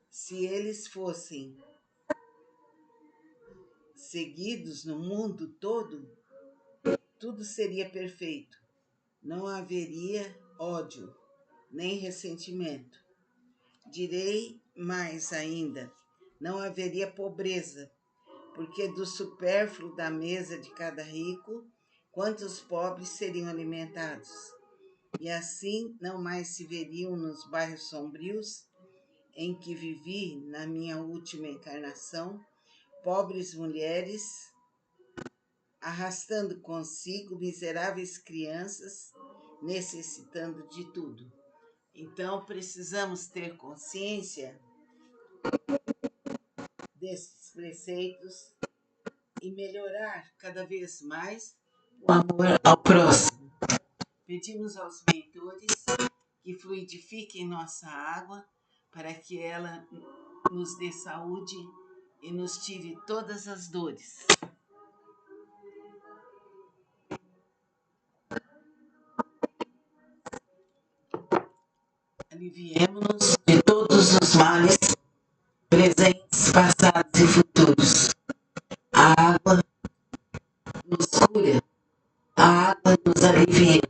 Se eles fossem seguidos no mundo todo, tudo seria perfeito. Não haveria ódio, nem ressentimento. Direi mais ainda, não haveria pobreza, porque do supérfluo da mesa de cada rico, quantos pobres seriam alimentados? E assim não mais se veriam nos bairros sombrios em que vivi na minha última encarnação, pobres mulheres arrastando consigo miseráveis crianças, necessitando de tudo. Então, precisamos ter consciência desses preceitos e melhorar cada vez mais o amor ao próximo. Pedimos aos mentores que fluidifiquem nossa água para que ela nos dê saúde e nos tire todas as dores. Aliviemo-nos de todos os males presentes, passados e futuros. A água nos cura, a água nos alivia.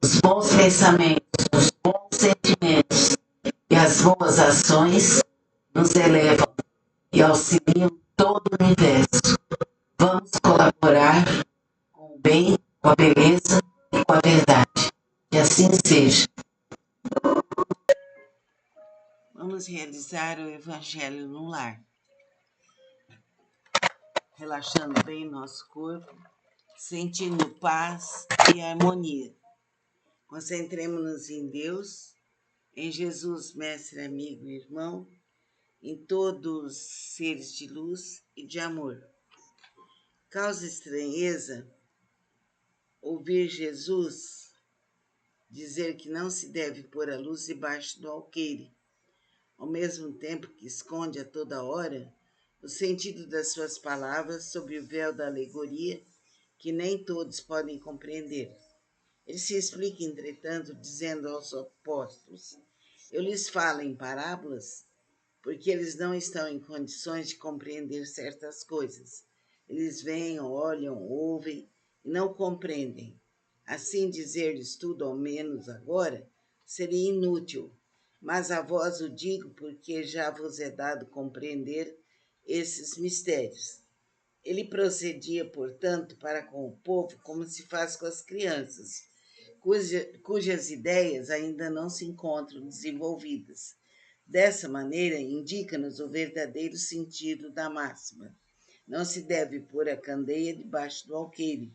Os bons pensamentos, os bons sentimentos e as boas ações nos elevam e auxiliam todo o universo. Vamos colaborar com o bem, com a beleza e com a verdade. Que assim seja. Vamos realizar o Evangelho no lar, relaxando bem nosso corpo, sentindo paz e harmonia. Concentremos-nos em Deus, em Jesus, Mestre, amigo e irmão, em todos os seres de luz e de amor. Causa estranheza ouvir Jesus dizer que não se deve pôr a luz debaixo do alqueire, ao mesmo tempo que esconde a toda hora o sentido das suas palavras sob o véu da alegoria que nem todos podem compreender. Ele se explica, entretanto, dizendo aos apóstolos: eu lhes falo em parábolas porque eles não estão em condições de compreender certas coisas. Eles veem, olham, ouvem e não compreendem. Assim, dizer-lhes tudo ao menos agora seria inútil, mas a vós o digo porque já vos é dado compreender esses mistérios. Ele procedia, portanto, para com o povo como se faz com as crianças, cujas ideias ainda não se encontram desenvolvidas. Dessa maneira, indica-nos o verdadeiro sentido da máxima. Não se deve pôr a candeia debaixo do alqueire,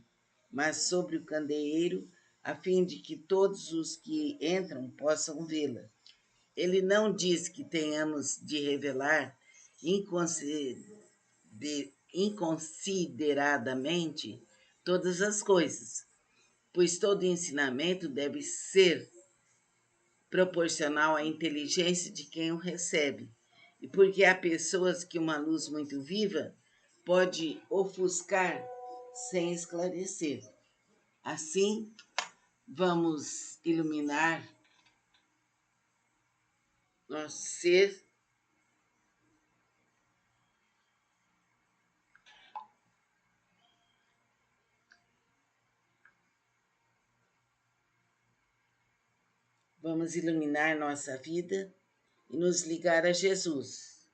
mas sobre o candeeiro, a fim de que todos os que entram possam vê-la. Ele não diz que tenhamos de revelar inconsideradamente todas as coisas, pois todo ensinamento deve ser proporcional à inteligência de quem o recebe, e porque há pessoas que uma luz muito viva pode ofuscar sem esclarecer. Assim, vamos iluminar nosso ser vamos iluminar nossa vida e nos ligar a Jesus.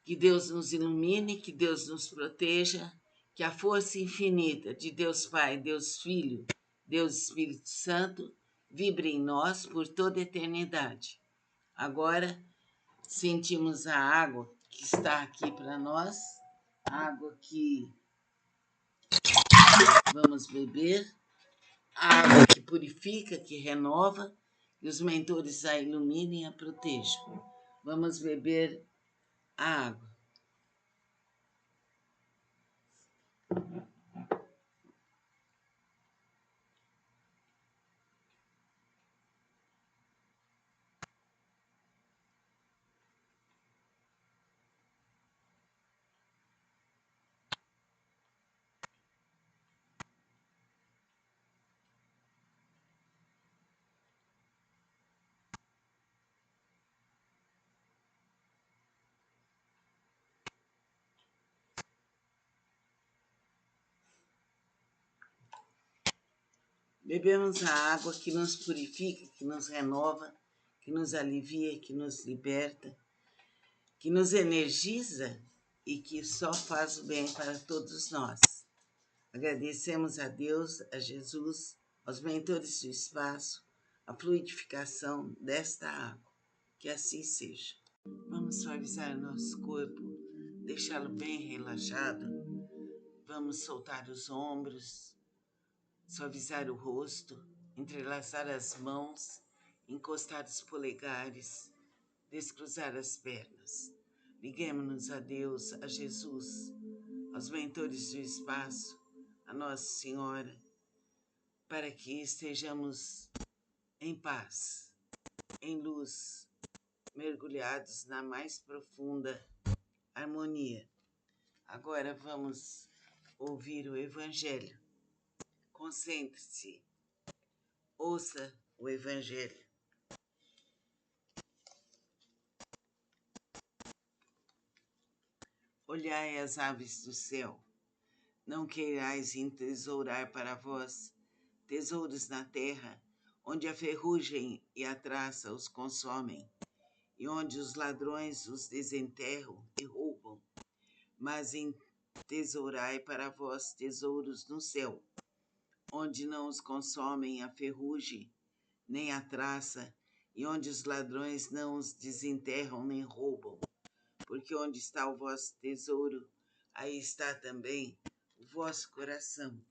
Que Deus nos ilumine, que Deus nos proteja, que a força infinita de Deus Pai, Deus Filho, Deus Espírito Santo vibre em nós por toda a eternidade. Agora, sentimos a água que está aqui para nós, a água que vamos beber, a água que purifica, que renova, e os mentores a iluminem e a protejam. Vamos beber a água. Bebemos a água que nos purifica, que nos renova, que nos alivia, que nos liberta, que nos energiza e que só faz o bem para todos nós. Agradecemos a Deus, a Jesus, aos mentores do espaço, a fluidificação desta água. Que assim seja. Vamos suavizar nosso corpo, deixá-lo bem relaxado. Vamos soltar os ombros, suavizar o rosto, entrelaçar as mãos, encostar os polegares, descruzar as pernas. Liguemos-nos a Deus, a Jesus, aos mentores do espaço, a Nossa Senhora, para que estejamos em paz, em luz, mergulhados na mais profunda harmonia. Agora vamos ouvir o Evangelho. Concentre-se, ouça o Evangelho. Olhai as aves do céu, não queirais entesourar para vós tesouros na terra, onde a ferrugem e a traça os consomem, e onde os ladrões os desenterram e roubam. Mas entesourai para vós tesouros no céu, onde não os consomem a ferrugem, nem a traça, e onde os ladrões não os desenterram nem roubam. Porque onde está o vosso tesouro, aí está também o vosso coração.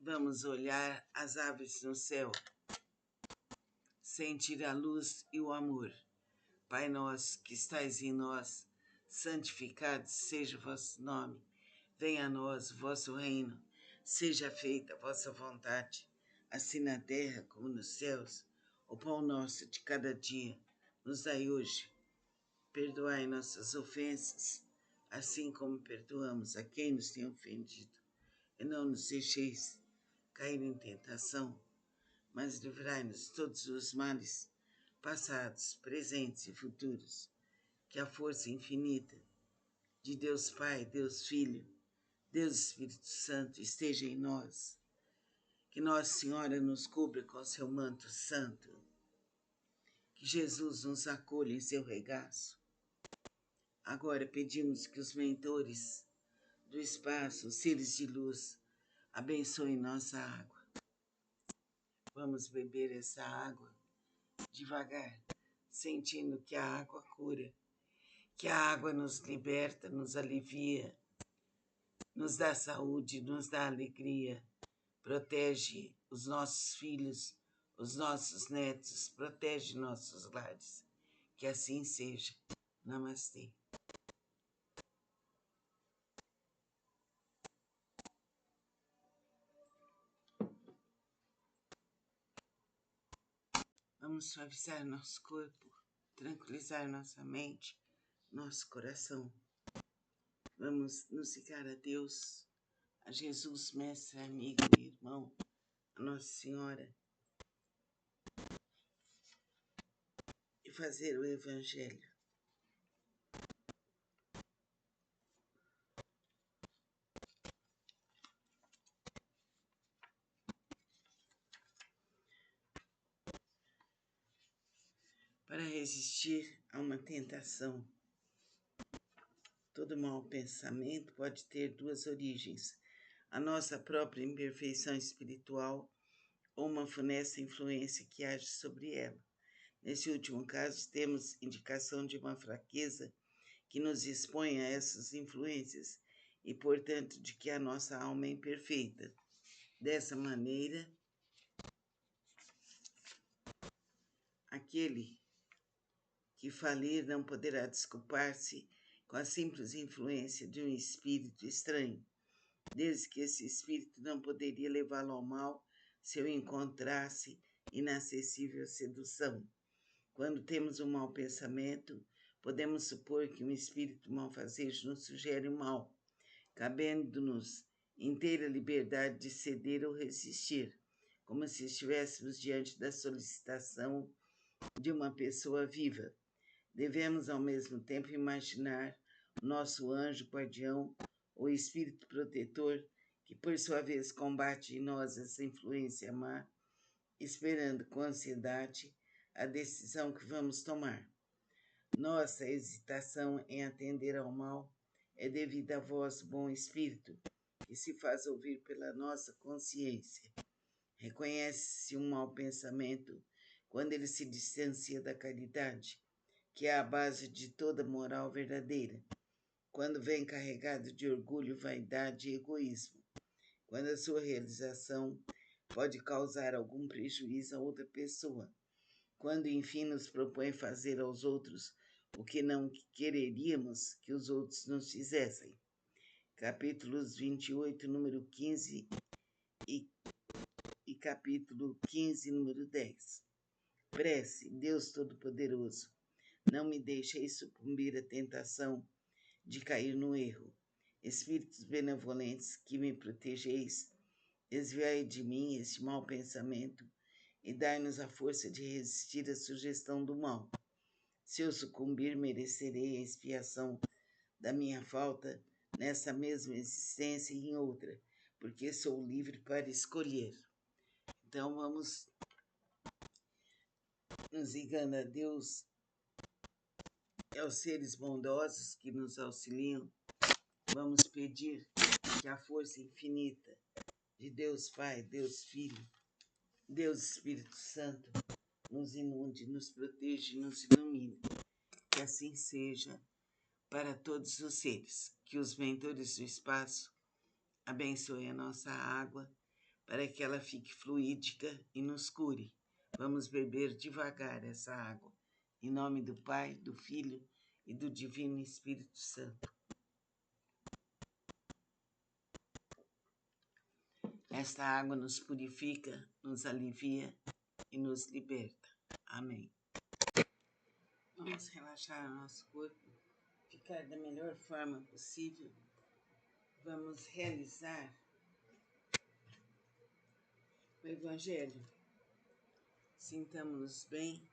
Vamos olhar as aves no céu, sentir a luz e o amor. Pai nosso que estais em nós, santificado seja o vosso nome. Venha a nós o vosso reino, seja feita a vossa vontade, assim na terra como nos céus. O pão nosso de cada dia nos dai hoje. Perdoai nossas ofensas, assim como perdoamos a quem nos tem ofendido. E não nos deixeis cair em tentação, mas livrai-nos de todos os males, passados, presentes e futuros. Que a força infinita de Deus Pai, Deus Filho, Deus Espírito Santo esteja em nós. Que Nossa Senhora nos cubra com seu manto santo. Que Jesus nos acolha em seu regaço. Agora pedimos que os mentores do espaço, os seres de luz, abençoem nossa água. Vamos beber essa água devagar, sentindo que a água cura, que a água nos liberta, nos alivia, nos dá saúde, nos dá alegria, protege os nossos filhos, os nossos netos, protege nossos lares. Que assim seja. Namastê. Vamos suavizar nosso corpo, tranquilizar nossa mente, nosso coração. Vamos nos ligar a Deus, a Jesus, mestre, amigo e irmão, a Nossa Senhora, e fazer o Evangelho. Para resistir a uma tentação. Todo mau pensamento pode ter duas origens: a nossa própria imperfeição espiritual ou uma funesta influência que age sobre ela. Nesse último caso, temos indicação de uma fraqueza que nos expõe a essas influências e, portanto, de que a nossa alma é imperfeita. Dessa maneira, aquele que falir não poderá desculpar-se com a simples influência de um espírito estranho, desde que esse espírito não poderia levá-lo ao mal se eu encontrasse inacessível sedução. Quando temos um mau pensamento, podemos supor que um espírito malfazejo nos sugere o mal, cabendo-nos inteira liberdade de ceder ou resistir, como se estivéssemos diante da solicitação de uma pessoa viva. Devemos, ao mesmo tempo, imaginar o nosso anjo guardião ou espírito protetor, que, por sua vez, combate em nós essa influência má, esperando com ansiedade a decisão que vamos tomar. Nossa hesitação em atender ao mal é devida à voz do bom espírito, que se faz ouvir pela nossa consciência. Reconhece-se um mau pensamento quando ele se distancia da caridade, que é a base de toda moral verdadeira, quando vem carregado de orgulho, vaidade e egoísmo, quando a sua realização pode causar algum prejuízo a outra pessoa, quando, enfim, nos propõe fazer aos outros o que não quereríamos que os outros nos fizessem. Capítulos 28, número 15 e capítulo 15, número 10. Prece, Deus Todo-Poderoso, não me deixeis sucumbir à tentação de cair no erro. Espíritos benevolentes que me protegeis, desviai de mim este mau pensamento e dai-nos a força de resistir à sugestão do mal. Se eu sucumbir, merecerei a expiação da minha falta nessa mesma existência e em outra, porque sou livre para escolher. Então vamos nos ligando a Deus e aos seres bondosos que nos auxiliam. Vamos pedir que a força infinita de Deus Pai, Deus Filho, Deus Espírito Santo nos inunde, nos proteja e nos ilumine. Que assim seja para todos os seres. Que os mentores do espaço abençoem a nossa água para que ela fique fluídica e nos cure. Vamos beber devagar essa água. Em nome do Pai, do Filho e do Divino Espírito Santo. Esta água nos purifica, nos alivia e nos liberta. Amém. Vamos relaxar o nosso corpo, ficar da melhor forma possível. Vamos realizar o Evangelho. Sintamos-nos bem,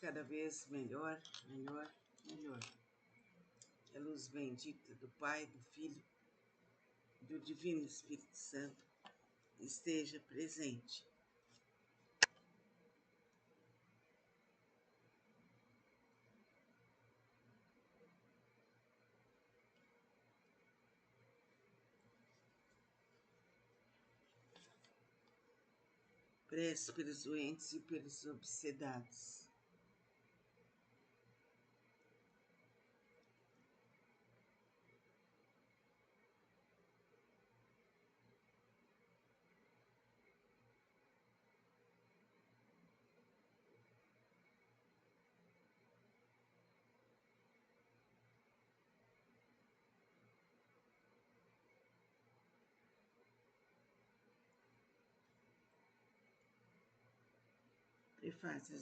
cada vez melhor, melhor, melhor. Que a luz bendita do Pai, do Filho e do Divino Espírito Santo esteja presente. Prece pelos doentes e pelos obsedados. Prefácio.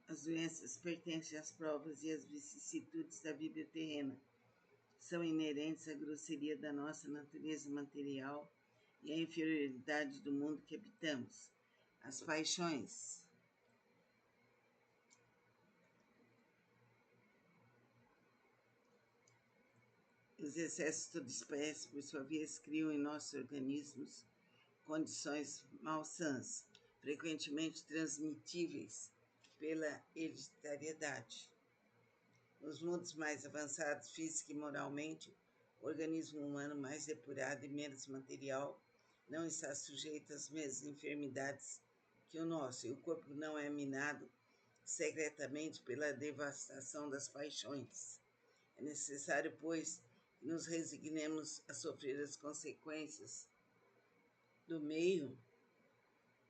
As doenças pertencem às provas e às vicissitudes da vida terrena. São inerentes à grosseria da nossa natureza material e à inferioridade do mundo que habitamos. As paixões os excessos de toda espécie, por sua vez, criam em nossos organismos condições malsãs, frequentemente transmitíveis pela hereditariedade. Nos mundos mais avançados, física e moralmente, o organismo humano mais depurado e menos material não está sujeito às mesmas enfermidades que o nosso, e o corpo não é minado secretamente pela devastação das paixões. É necessário, pois, que nos resignemos a sofrer as consequências do meio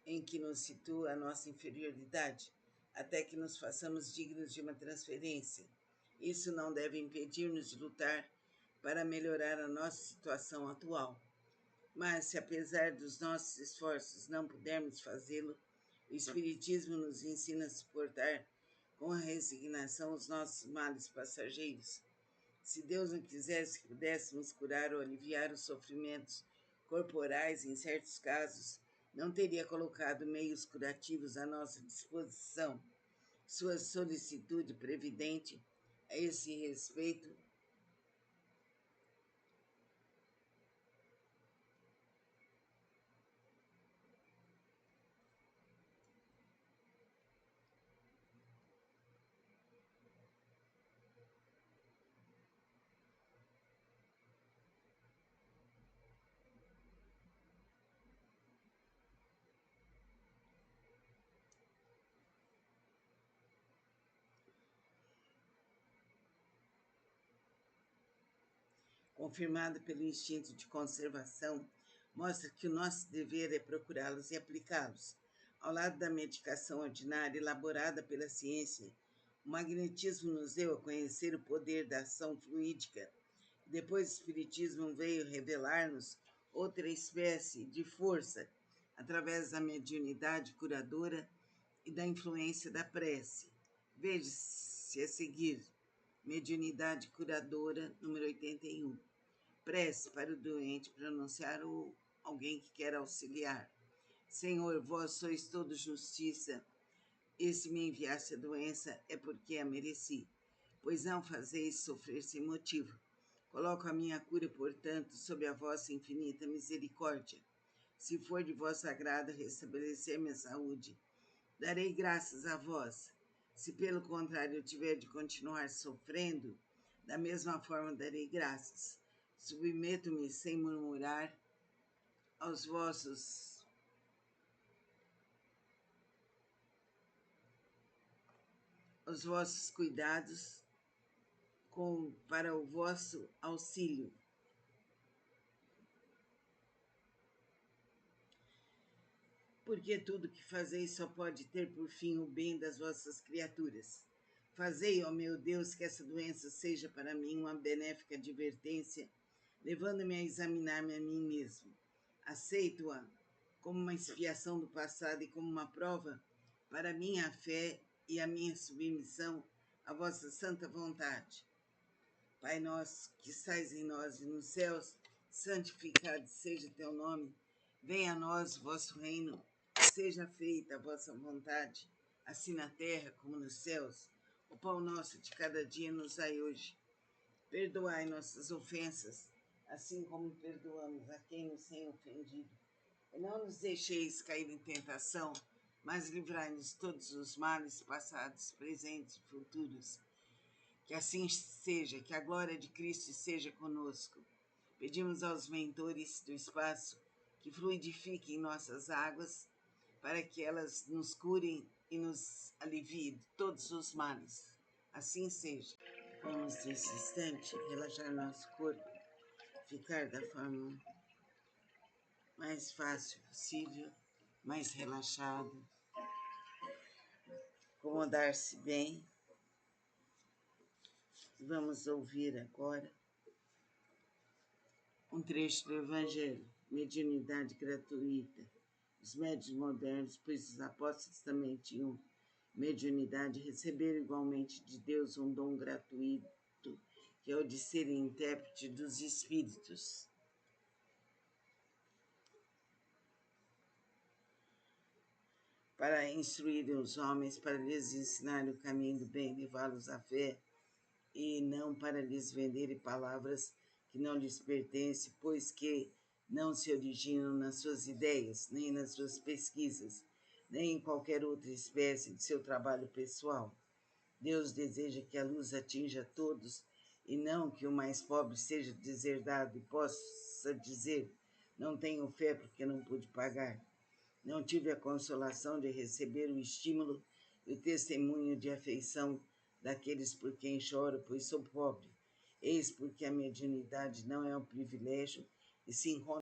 em que nos situa a nossa inferioridade, até que nos façamos dignos de uma transferência. Isso não deve impedir-nos de lutar para melhorar a nossa situação atual. Mas, se apesar dos nossos esforços não pudermos fazê-lo, o Espiritismo nos ensina a suportar com resignação os nossos males passageiros. Se Deus não quisesse que pudéssemos curar ou aliviar os sofrimentos corporais em certos casos, não teria colocado meios curativos à nossa disposição. Sua solicitude previdente a esse respeito confirmada pelo instinto de conservação, mostra que o nosso dever é procurá-los e aplicá-los. Ao lado da medicação ordinária elaborada pela ciência, o magnetismo nos deu a conhecer o poder da ação fluídica. Depois o Espiritismo veio revelar-nos outra espécie de força, através da mediunidade curadora e da influência da prece. Veja-se a seguir, mediunidade curadora, número 81. Prece para o doente pronunciar ou alguém que quer auxiliar. Senhor, vós sois todo justiça, E se me enviasse a doença, é porque a mereci, pois não fazeis sofrer sem motivo. Coloco a minha cura, portanto, sob a vossa infinita misericórdia. Se for de vosso agrado restabelecer minha saúde, darei graças a vós. Se pelo contrário eu tiver de continuar sofrendo, da mesma forma darei graças. Submeto-me sem murmurar aos vossos cuidados para o vosso auxílio. Porque tudo que fazeis só pode ter por fim o bem das vossas criaturas. Fazei, ó meu Deus, que essa doença seja para mim uma benéfica advertência, levando-me a examinar-me a mim mesmo. Aceito-a como uma expiação do passado e como uma prova para a minha fé e a minha submissão à vossa santa vontade. Pai nosso, que estais em nós e nos céus, santificado seja teu nome. Venha a nós o vosso reino. Seja feita a vossa vontade, assim na terra como nos céus. O pão nosso de cada dia nos dai hoje. Perdoai nossas ofensas, assim como perdoamos a quem nos tem ofendido. E não nos deixeis cair em tentação, mas livrai-nos de todos os males passados, presentes e futuros. Que assim seja, que a glória de Cristo seja conosco. Pedimos aos mentores do espaço que fluidifiquem nossas águas, para que elas nos curem e nos aliviem de todos os males. Assim seja. Vamos, nesse instante, relaxar nosso corpo, ficar da forma mais fácil possível, mais relaxado, acomodar-se bem. Vamos ouvir agora um trecho do Evangelho, mediunidade gratuita. Os médiuns modernos, pois os apóstolos também tinham mediunidade, receberam igualmente de Deus um dom gratuito, que é o de serem intérprete dos espíritos. Para instruírem os homens, para lhes ensinarem o caminho do bem, levá-los à fé, e não para lhes venderem palavras que não lhes pertencem, pois que não se originam nas suas ideias, nem nas suas pesquisas, nem em qualquer outra espécie de seu trabalho pessoal. Deus deseja que a luz atinja todos e não que o mais pobre seja deserdado e possa dizer: não tenho fé porque não pude pagar. Não tive a consolação de receber o estímulo e o testemunho de afeição daqueles por quem choro, pois sou pobre. Eis porque a mediunidade não é um privilégio e se encontra